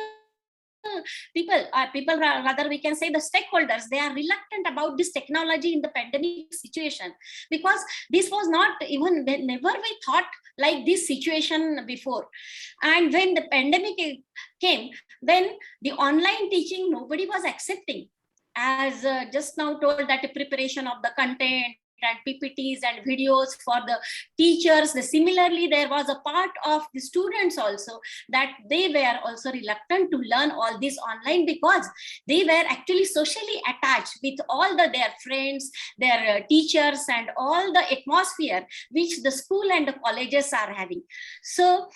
people rather we can say the stakeholders, they are reluctant about this technology in the pandemic situation, because this was not even, never we thought like this situation before. And when the pandemic came, then the online teaching nobody was accepting, as just now told, that the preparation of the content and PPTs and videos for the teachers. Similarly, there was a part of the students also that they were also reluctant to learn all this online, because they were actually socially attached with all their friends, their teachers, and all the atmosphere which the school and the colleges are having. So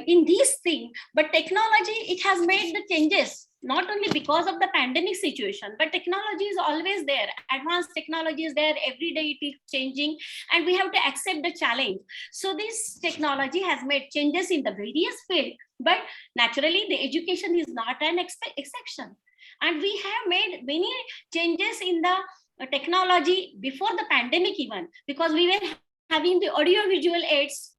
in this thing, but technology, it has made the changes, not only because of the pandemic situation, but technology is always there. Advanced technology is there. Every day it is changing, and we have to accept the challenge. So this technology has made changes in the various fields, but naturally the education is not an exception. And we have made many changes in the technology before the pandemic even, because we were having the audio visual aids.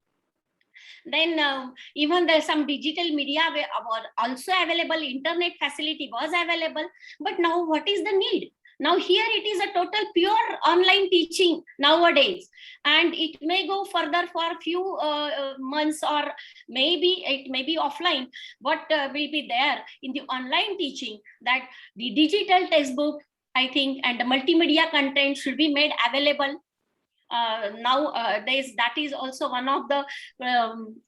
Then even there's some digital media were also available, internet facility was available. But now what is the need? Now here it is a total pure online teaching nowadays, and it may go further for a few months, or maybe it may be offline. What will be there in the online teaching, that the digital textbook, I think, and the multimedia content should be made available. Now that is also one of the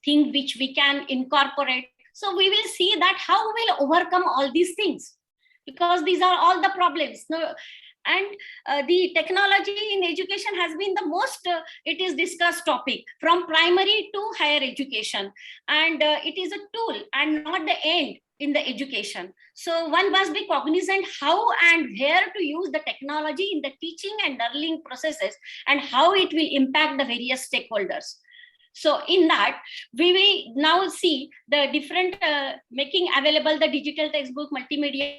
thing which we can incorporate. So we will see that how we'll overcome all these things, because these are all the problems. And the technology in education has been the most it is discussed topic from primary to higher education, and it is a tool and not the end in the education. So one must be cognizant how and where to use the technology in the teaching and learning processes, and how it will impact the various stakeholders. So in that, we will now see the different making available the digital textbook, multimedia.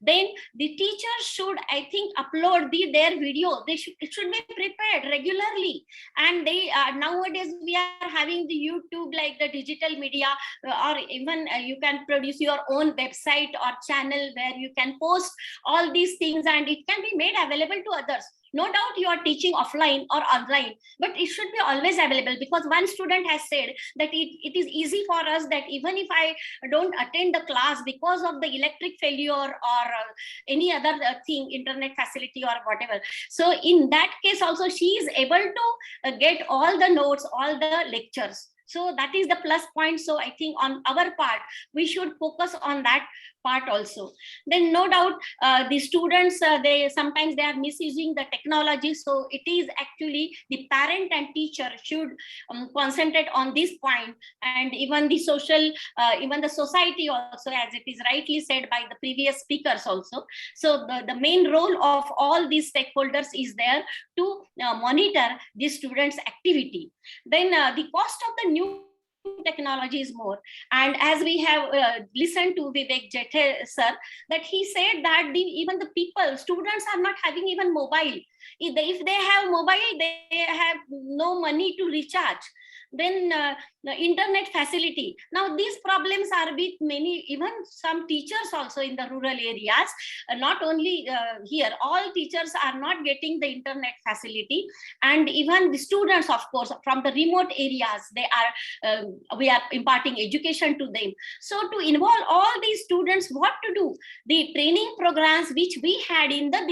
Then the teachers should, I think, upload their video. It should be prepared regularly. And they nowadays we are having the YouTube, like the digital media, or even you can produce your own website or channel where you can post all these things, and it can be made available to others. No doubt you are teaching offline or online, but it should be always available, because one student has said that it is easy for us that even if I don't attend the class because of the electric failure or any other thing, internet facility or whatever. So in that case also, she is able to get all the notes, all the lectures. So that is the plus point. So I think on our part, we should focus on that part also. Then no doubt the students, sometimes they are misusing the technology. So it is actually the parent and teacher should concentrate on this point, and even the social, even the society also, as it is rightly said by the previous speakers also. So the main role of all these stakeholders is there to monitor the students' activity. Then the cost of the new technology is more, and as we have listened to Vivek Jethe sir, that he said that even the students are not having even mobile. If they have mobile, they have no money to recharge. Then the internet facility. Now these problems are with many, even some teachers also in the rural areas, not only here, all teachers are not getting the internet facility, and even the students, of course, from the remote areas, they are we are imparting education to them. So to involve all these students, what to do? The training programs which we had in the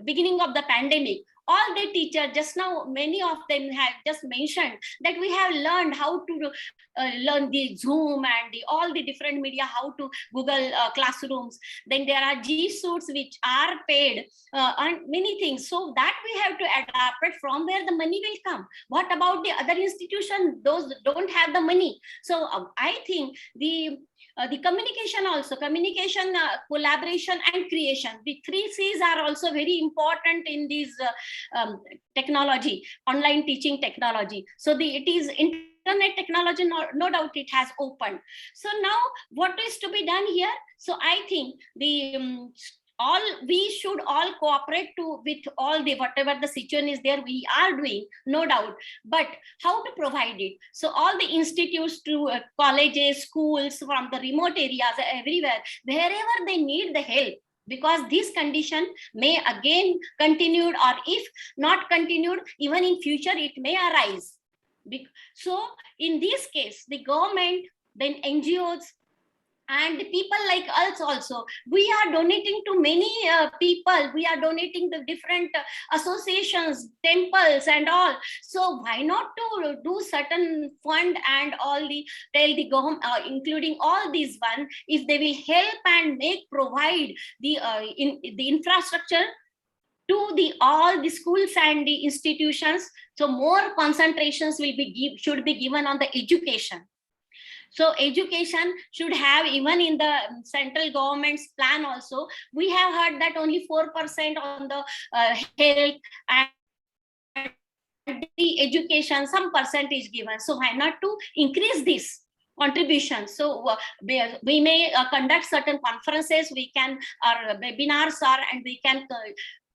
beginning of the pandemic, all the teachers, just now many of them have just mentioned that we have learned how to learn the Zoom and all the different media, how to Google classrooms. Then there are G Suits which are paid, and many things. So that we have to adapt it from where the money will come. What about the other institutions? Those don't have the money. So I think the the communication also, communication, collaboration and creation. The 3 C's are also very important in this technology, online teaching technology. So it is internet technology, no doubt it has opened. So now what is to be done here? So I think we should all cooperate with all the whatever the situation is there, we are doing, no doubt, but how to provide it? So all the institutes to colleges, schools from the remote areas, everywhere, wherever they need the help, because this condition may again continued, or if not continued, even in future it may arise. So in this case, the government, then NGOs, and people like us also, we are donating to many people, we are donating the different associations, temples and all. So why not to do certain fund and all the tell the government, including all these one, if they will help and provide the the infrastructure to all the schools and the institutions, so more concentrations should be given on the education. So education should have, even in the central government's plan also, we have heard that only 4% on the health and the education, some percentage given. So why not to increase this contribution? So we may conduct certain conferences, we can, our webinars are, and we can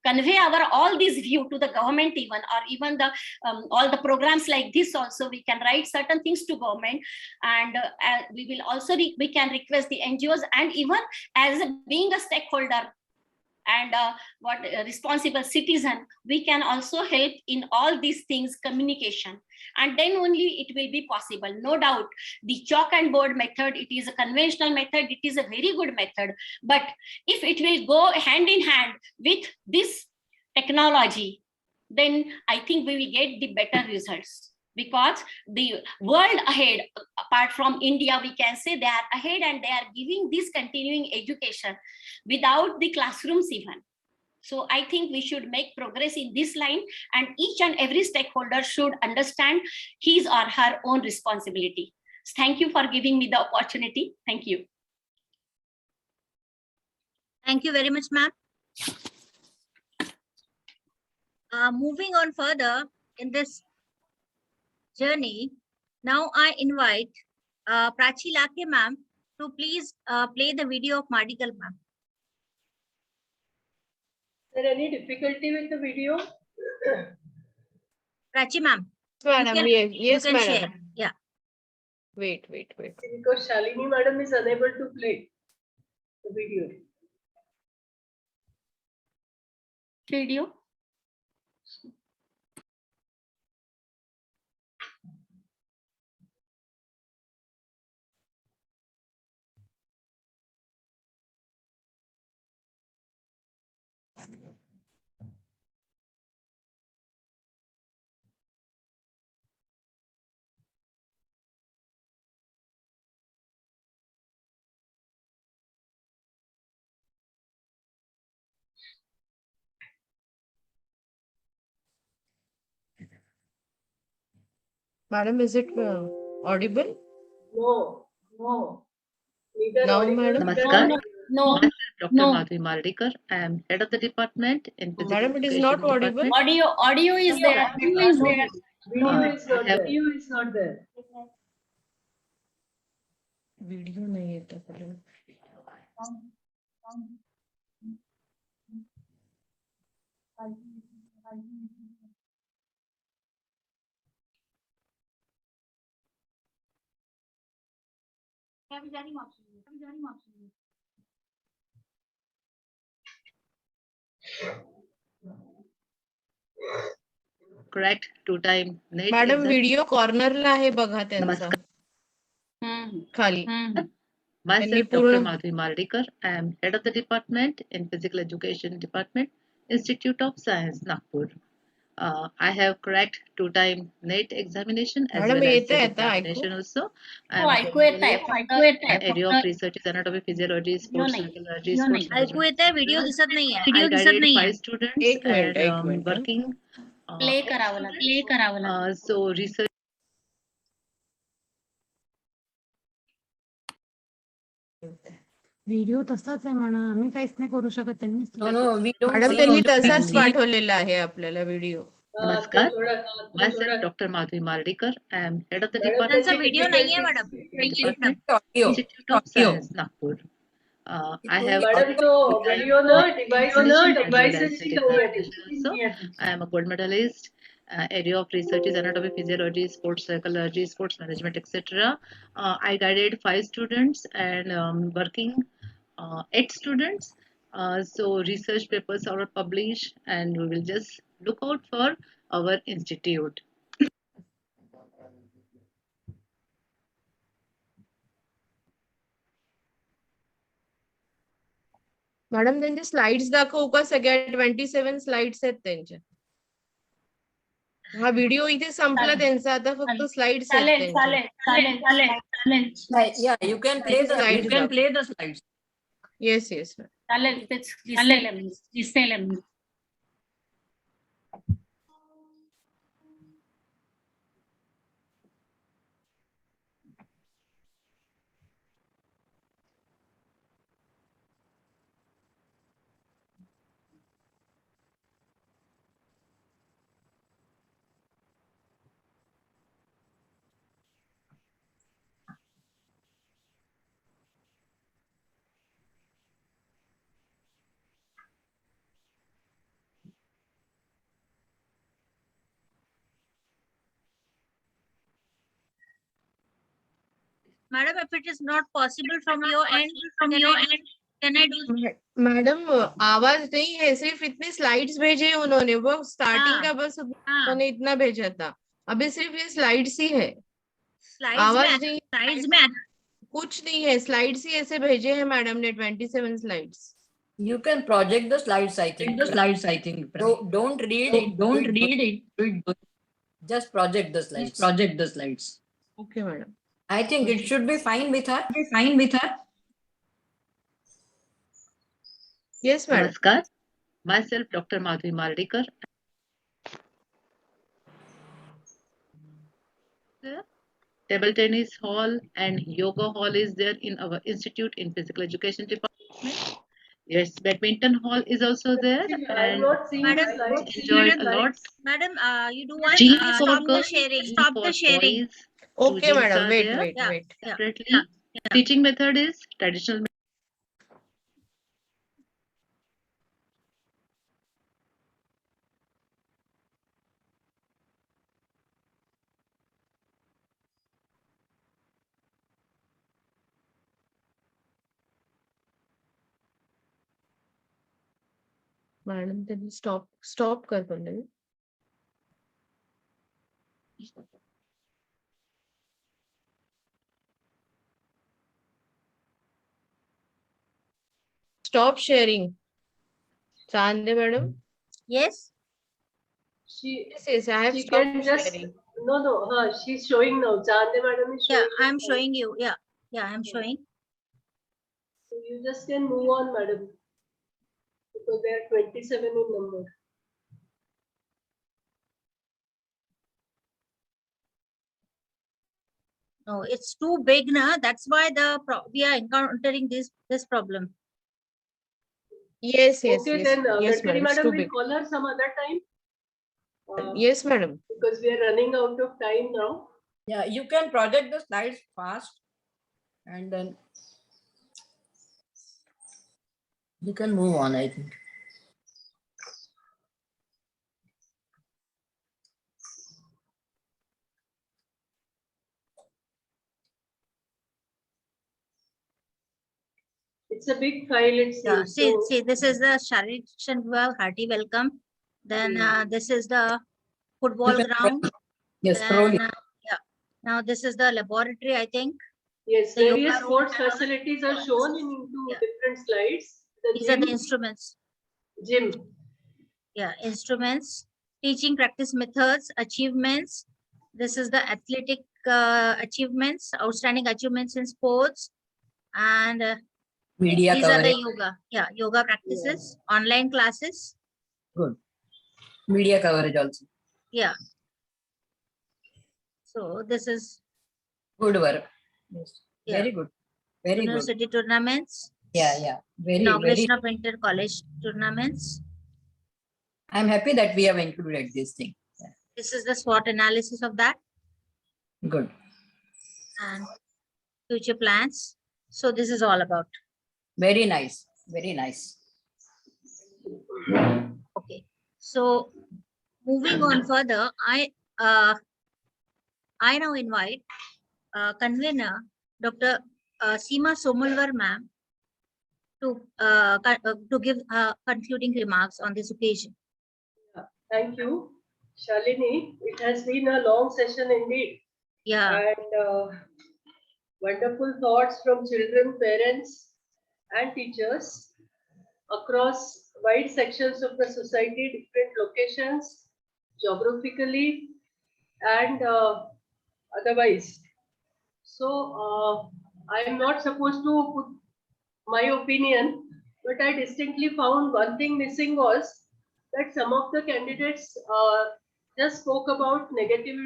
convey our all this view to the government, even, or even the all the programs like this also, we can write certain things to government, and we will also we can request the NGOs, and even as being a stakeholder and responsible citizen, we can also help in all these things, communication, and then only it will be possible. No doubt the chalk and board method, it is a conventional method, it is a very good method, but if it will go hand in hand with this technology, then I think we will get the better results. Because the world ahead, apart from India, we can say they are ahead, and they are giving this continuing education without the classrooms even. So I think we should make progress in this line, and each and every stakeholder should understand his or her own responsibility. Thank you for giving me the opportunity. Thank you. Thank you very much, ma'am. Moving on further in this journey, now I invite Prachi Lakhe ma'am to please play the video of Madikal ma'am. Is there any difficulty with the video? Prachi ma'am. Madam, yes, you can madam. share. Yeah. Wait. Because Shalini madam is unable to play the video. Video. Madam, is it audible? No. Neither Now, audible, madam? neither Namaskar. No. Myself, Dr. No. Madhvi Maldikar. I am head of the department in physical Madam, it is education not audible. department. Audio is there. Video is there. Video is I not have- there. Video is not there. Video नहीं है तो correct two-time NET madam exam. Video कॉर्नरला आहे बघा त्यांचा नमस्कार. खाली Myself, त्यांनी Dr. पूर्ण Madhvi Maldikar. I am head of the department in physical education department, Institute of Science, Nagpur. I have cracked two-time NET examination as madam well as येते SET आता ऐकू examination also. I हो, am ऐकू येत आहे. my area of research is anatomy, physiology, sports नाही. psychology, sports ऐकू येत आहे, व्हिडिओ दिसत नाहीये. I guided 5 students एक मिनिट, and working प्ले करावं लागेल. so research व्हिडिओ तसाच आहे म्हणा, आम्ही काहीच नाही करू शकत त्यांनी. मॅडम त्यांनी तसाच पाठवलेला आहे आपल्याला व्हिडिओ. आता Namaskar. थोडा आता Myself, थोडा Dr. Madhvi Maldikar. I am head of the madam department, त्यांचा व्हिडिओ नाहीये madam. Institute of Science, Nagpur. I have madam तो व्हिडिओ ना डिव्हाइसेस ची कमी आहे. also. I am a gold medalist. Area of research is anatomy, physiology, sports psychology, sports management, etc. I guided 5 students and working 8 students. So research papers are published, and we will just look out for our institute. Madam त्यांचे slides दाखवू का? सगळ्या 27 slides आहेत त्यांच्या. हा video इथे संपला त्यांचा, आता फक्त स्लाइड्स आहेत त्यांच्या. Yeah, you can play the slides. Yes, yes. चालेल तेच दिसेल. Madam, if it is not possible from your end, can I do? Madam आवाज नहीं है, सिर्फ इतने स्लाइड्स भेजे उन्होंने, वो स्टार्टिंग का बस उन्होंने इतना भेजा था, अभी सिर्फ ये स्लाइड्स ही है, आवाज नहीं, स्लाइड्स में कुछ नहीं है, स्लाइड्स ही ऐसे भेजे हैं मैडम ने 27 slides. You can project the slides, I think. Don't read it. Just project the slides. Okay, madam. I think it should be fine with her. Yes, madam. Namaskar. Myself, Dr. Madhvi Maldikar. Table tennis hall and yoga hall is there in our institute in physical education department. Yes, badminton hall is also there, I'm and not seeing the Madam, slides. enjoyed a lot. Madam, you do one. Gym Stop the for sharing. girls, Stop for the sharing. boys, Okay, two gyms madam. are Wait. there Yeah. separately. Teaching method is traditional. Madam त्यांनी stop कर बोलले. Stop sharing. Chande madam? Yes. Yes, I have She stopped can just sharing. no. She's showing now. Chande madam is showing. Yeah, I'm showing you. Yeah, I'm showing. So you just can move on, madam, because there are 27 in number. No, it's too big, na. That's why we are encountering this problem. Yes. Okay, then Yes, Gadkari madam. It's madam too will big. call her some other time. Yes, madam. Because we are running out of time now. Yeah, you can project the slides fast, and then you can move on, I think. It's a big file. It's Yeah, see, this is the Sharit Shanwal, hearty welcome. Then this is the football ground. Yes, Then, now this is the laboratory, I think. Yes, The various yoga sports room. facilities are shown into different slides. These are the instruments. Gym. Yeah, instruments, teaching practice methods, achievements. This is the athletic achievements, outstanding achievements in sports. And Media these are the coverage. yoga. Yeah, yoga practices, online classes. Good. Media coverage also. Yeah. So this is Good work. Yes. Yeah. Very good. Very good. university tournaments. Yeah. Very. Inauguration of inter-college tournaments. I'm happy that we have included this thing. Yeah. This is the SWOT analysis of that. Good. And future plans. So this is all about. Very nice. Very nice. Okay. So moving on further, I now invite convener Dr. Seema Somalwar ma'am to give concluding remarks on this occasion. Thank you, Shalini. It has been a long session indeed. Yeah. And wonderful thoughts from children, parents, and teachers across wide sections of the society, different locations, geographically, and otherwise. So I am not supposed to put my opinion, but I distinctly found one thing missing was that some of the candidates just spoke about negative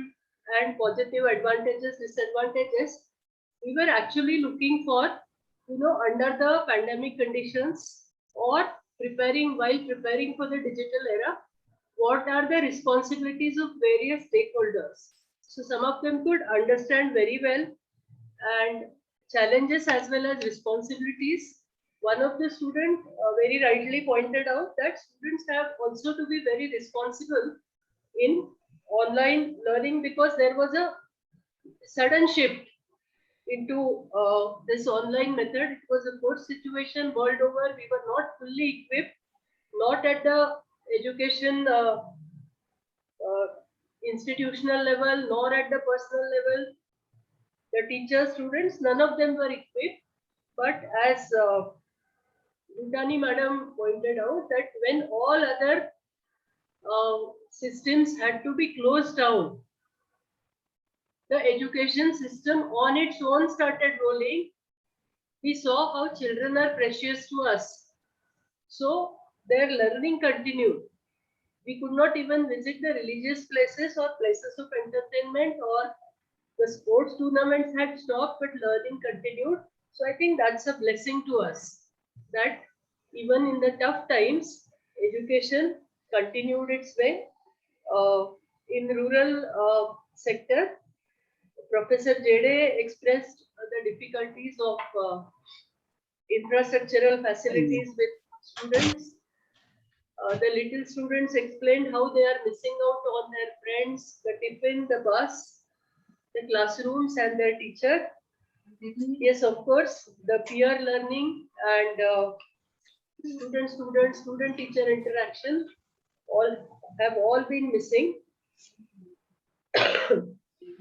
and positive advantages, disadvantages. We were actually looking for, under the pandemic conditions or while preparing for the digital era, what are the responsibilities of various stakeholders. So some of them could understand very well and challenges as well as responsibilities. One of the students very rightly pointed out that students have also to be very responsible in online learning because there was a sudden shift into this online method. It was a forced situation world over. We were not fully equipped, not at the education institutional level, nor at the personal level. The teachers, students, none of them were equipped. But as Bhutani madam pointed out, that when all other systems had to be closed down, the education system on its own started rolling. We saw how children are precious to us. So their learning continued. We could not even visit the religious places or places of entertainment, or the sports tournaments had stopped, but learning continued. So I think that's a blessing to us that even in the tough times, education continued its way. In rural sector, Professor Jede expressed the difficulties of infrastructural facilities with students. The little students explained how they are missing out on their friends, the tiffin, the bus, the classrooms, and their teacher. Yes, of course, the peer learning and student-teacher interaction have all been missing.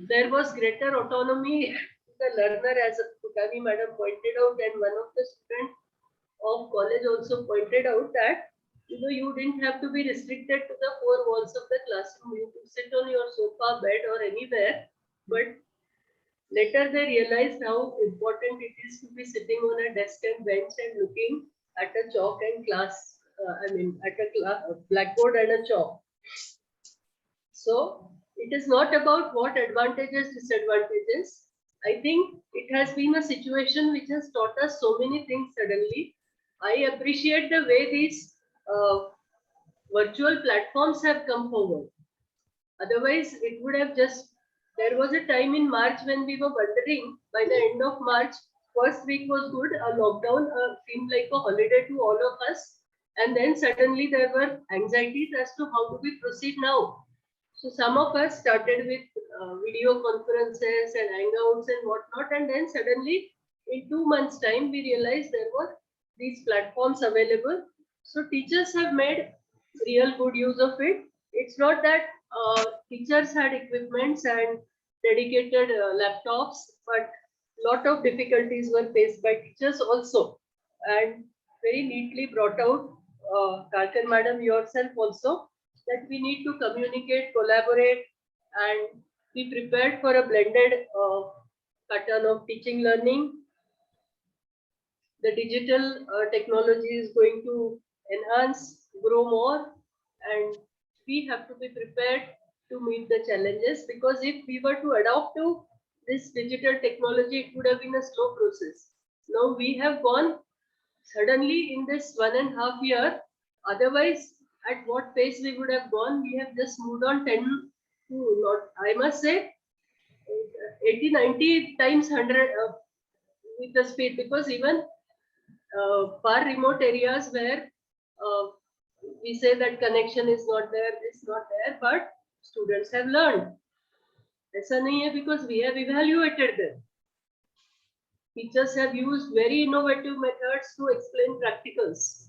There was greater autonomy to the learner, as Bhutani madam pointed out, and one of the students of college also pointed out that you didn't have to be restricted to the four walls of the classroom. You could sit on your sofa, bed, or anywhere. But later they realized how important it is to be sitting on a desk and bench and looking at a chalk and class. At a blackboard and a chalk. So it is not about what advantages, disadvantages. I think it has been a situation which has taught us so many things suddenly. I appreciate the way these virtual platforms have come forward. Otherwise, it would have there was a time in March when we were wondering, by the end of March, first week was good, a lockdown seemed like a holiday to all of us. And then suddenly there were anxieties as to how do we proceed now. So some of us started with video conferences and hangouts and whatnot. And then suddenly in 2 months' time, we realized there were these platforms available. So teachers have made real good use of it. It's not that teachers had equipments and dedicated laptops, but lot of difficulties were faced by teachers also. And very neatly brought out, Kalkan madam yourself also, that we need to communicate, collaborate, and be prepared for a blended pattern of teaching learning. The digital technology is going to enhance, grow more, and we have to be prepared to meet the challenges, because if we were to adopt to this digital technology, it would have been a slow process. Now we have gone suddenly in this 1.5 year, otherwise at what pace we would have gone, we have just moved on 10 to not, I must say, 80, 90 times 100 with the speed, because even far remote areas where we say that connection is not there, it's not there, but students have learned. ऐसा नहीं है, because we have evaluated them. Teachers have used very innovative methods to explain practicals.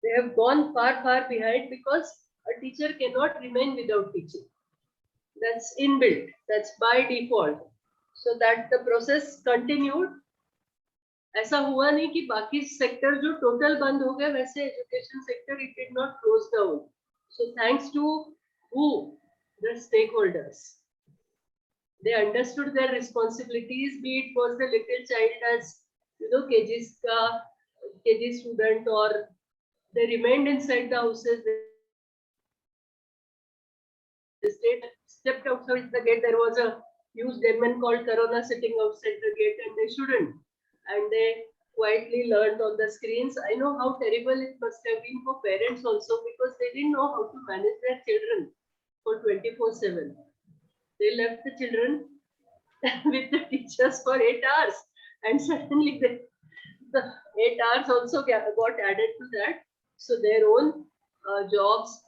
They have gone far, far behind, because a teacher cannot remain without teaching. That's inbuilt, that's by default. So that the process continued. ऐसा हुआ नहीं कि बाकी sector जो total बंद हो गए, वैसे education sector it did not close down. So thanks to who? The stakeholders. They understood their responsibilities, be it for the little child as KG student, or they remained inside the houses. They stepped outside the gate. There was a huge demon called Corona sitting outside the gate, and they shouldn't. And they quietly learned on the screens. I know how terrible it must have been for parents also, because they didn't know how to manage their children for 24/7. They left the children with the teachers for 8 hours, and suddenly the 8 hours also got added to that. So their own jobs,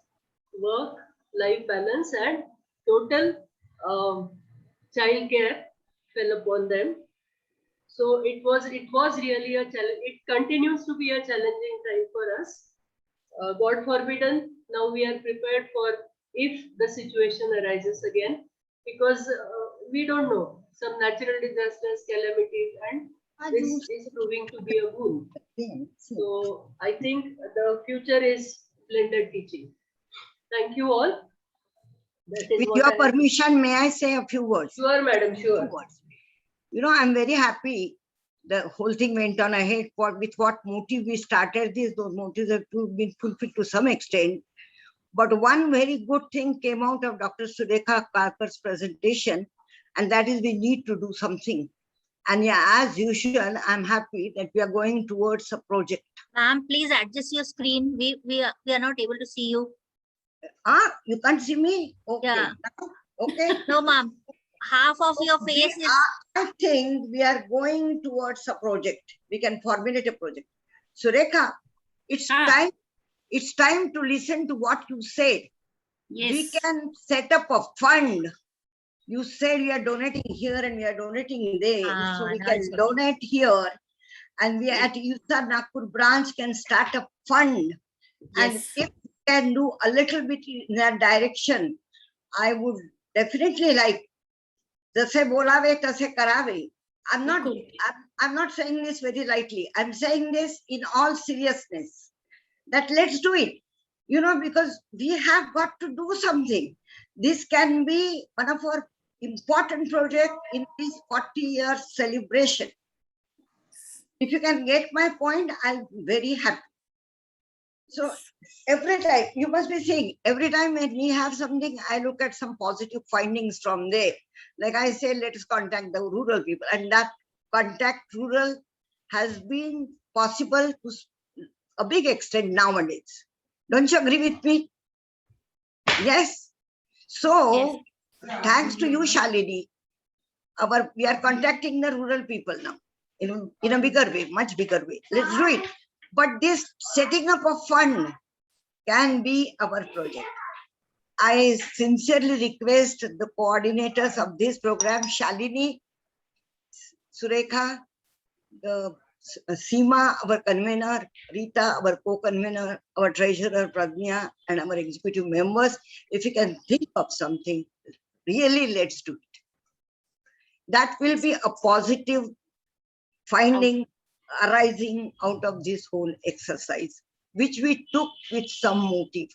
work, life balance, and total child care fell upon them. So it was really a challenge. It continues to be a challenging time for us. God forbidden, now we are prepared for if the situation arises again, because we don't know, some natural disasters, calamities, and this is proving to be a boon. So I think the future is blended teaching. Thank you all. With your permission, may I say a few words? Sure, madam, sure. You know, I'm very happy the whole thing went on ahead. With what motive we started this, those motives have been fulfilled to some extent. But one very good thing came out of Dr. Surekha Karkar's presentation, and that is we need to do something. And yeah, as usual, I'm happy that we are going towards a project. Ma'am, please adjust your screen. We are not able to see you. You can't see me? Okay. Yeah. Okay. No, ma'am. Half of your face is. I think we are going towards a project. We can formulate a project. Surekha, it's time to listen to what you said. Yes. We can set up a fund. You said we are donating here and we are donating there. So we can donate here, and we at USAR Nagpur branch can start a fund. Yes. And if we can do a little bit in that direction, I would definitely like. जैसे बोलावे तैसे करावे. I'm not saying this very lightly. I'm saying this in all seriousness, that let's do it. You know, because we have got to do something. This can be one of our important projects in this 40-year celebration. If you can get my point, I'll be very happy. So every time, you must be saying, every time when we have something, I look at some positive findings from there. Like I say, let us contact the rural people. And that contact rural has been possible to a big extent nowadays. Don't you agree with me? Yes. So, thanks to you, Shalini, we are contacting the rural people now in a bigger way, much bigger way. Let's do it. But this setting up a fund can be our project. I sincerely request the coordinators of this program, Shalini, Surekha, the Seema, our convener, Rita, our co-convener, our treasurer, Pragnya, and our executive members. If you can think of something, really let's do it. That will be a positive finding arising out of this whole exercise, which we took with some motive.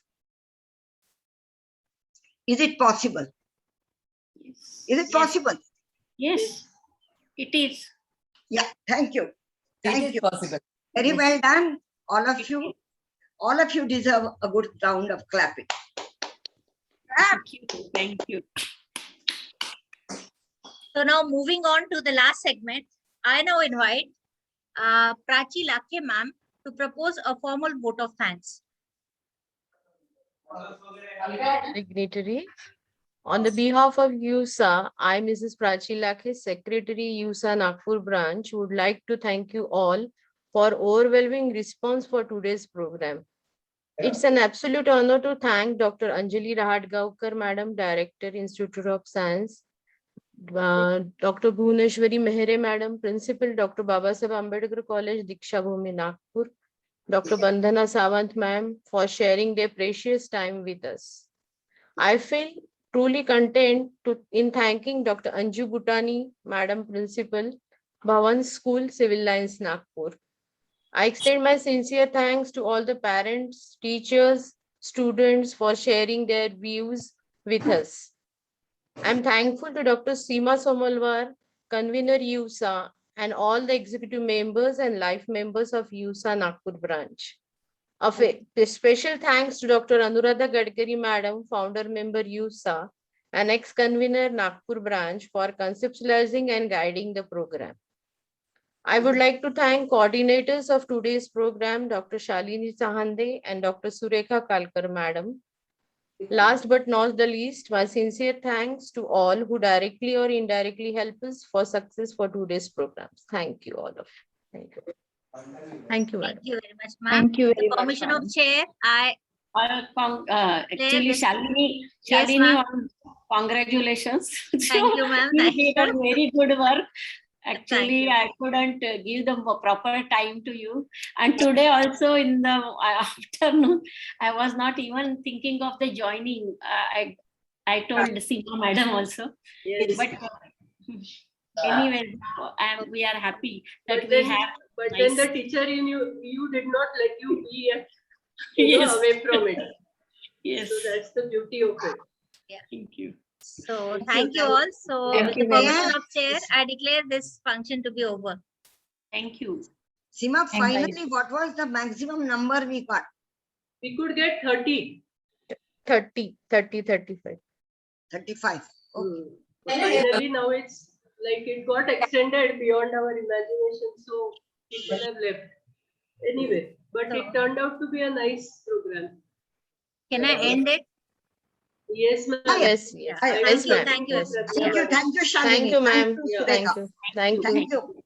Is it possible? Yes. Is it possible? Yes, it is. Yeah, thank you. Thank you. Possible. Very well done, all of you. All of you deserve a good round of clapping. Thank you. Thank you. So now moving on to the last segment, I now invite Prachi Lakhe ma'am to propose a formal vote of thanks. Dignitary. On the behalf of USA, I, Mrs. Prachi Lakhe, Secretary, USA Nagpur branch, would like to thank you all for overwhelming response for today's program. It's an absolute honor to thank Dr. Anjali Rahatgaonkar, Madam, Director, Institute of Science, Dr. Bhuneshwari Mehere, Madam, Principal, Dr. Babasaheb Ambedkar College, Diksha Bhumi, Nagpur, Dr. Bandhana Sawant, ma'am, for sharing their precious time with us. I feel truly content in thanking Dr. Anju Bhutani, Madam Principal, Bhavan School, Civil Lines, Nagpur. I extend my sincere thanks to all the parents, teachers, students for sharing their views with us. I'm thankful to Dr. Seema Somalwar, Convener USA, and all the executive members and life members of USA Nagpur branch. A special thanks to Dr. Anuradha Gadkari, Madam, founder member USA, and ex-convener Nagpur branch for conceptualizing and guiding the program. I would like to thank coordinators of today's program, Dr. Shalini Sahande and Dr. Surekha Kalkar, Madam. Last but not the least, my sincere thanks to all who directly or indirectly help us for success for today's programs. Thank you all of you. Thank you. Thank you, madam. Thank you very much, ma'am. Thank you With very the much, permission ma'am. of chair, Actually, this- Shalini, Yes, Shalini, ma'am. Congratulations. Thank you, ma'am. You Thank did you. a very good work. Actually, you. I couldn't give the proper time to you. And today also in the afternoon, I was not even thinking of the joining. I told Seema madam also. Yes. But anyway, we are happy that But we then, have. but nice- then the teacher in you did not let you be Yes. away from it. Yes. So that's the beauty of it. Thank you. So thank you all. So Thank with you the very permission much. of chair, I declare this function to be over. Thank you. Seema, Thank you. finally, what was the maximum number we got? We could get 30. 30, 35. 35. But finally, now it's like it got extended beyond our imagination. So people have left. Anyway, but it turned out to be a nice program. Can I end it? Yes, ma'am. Yes, yes. I Thank Yes, you. ma'am. Thank you. Yes. Yeah. Thank you, Shalini. Thank you, ma'am. Thank you, Thank Sureka. you. Thank you. Thank you.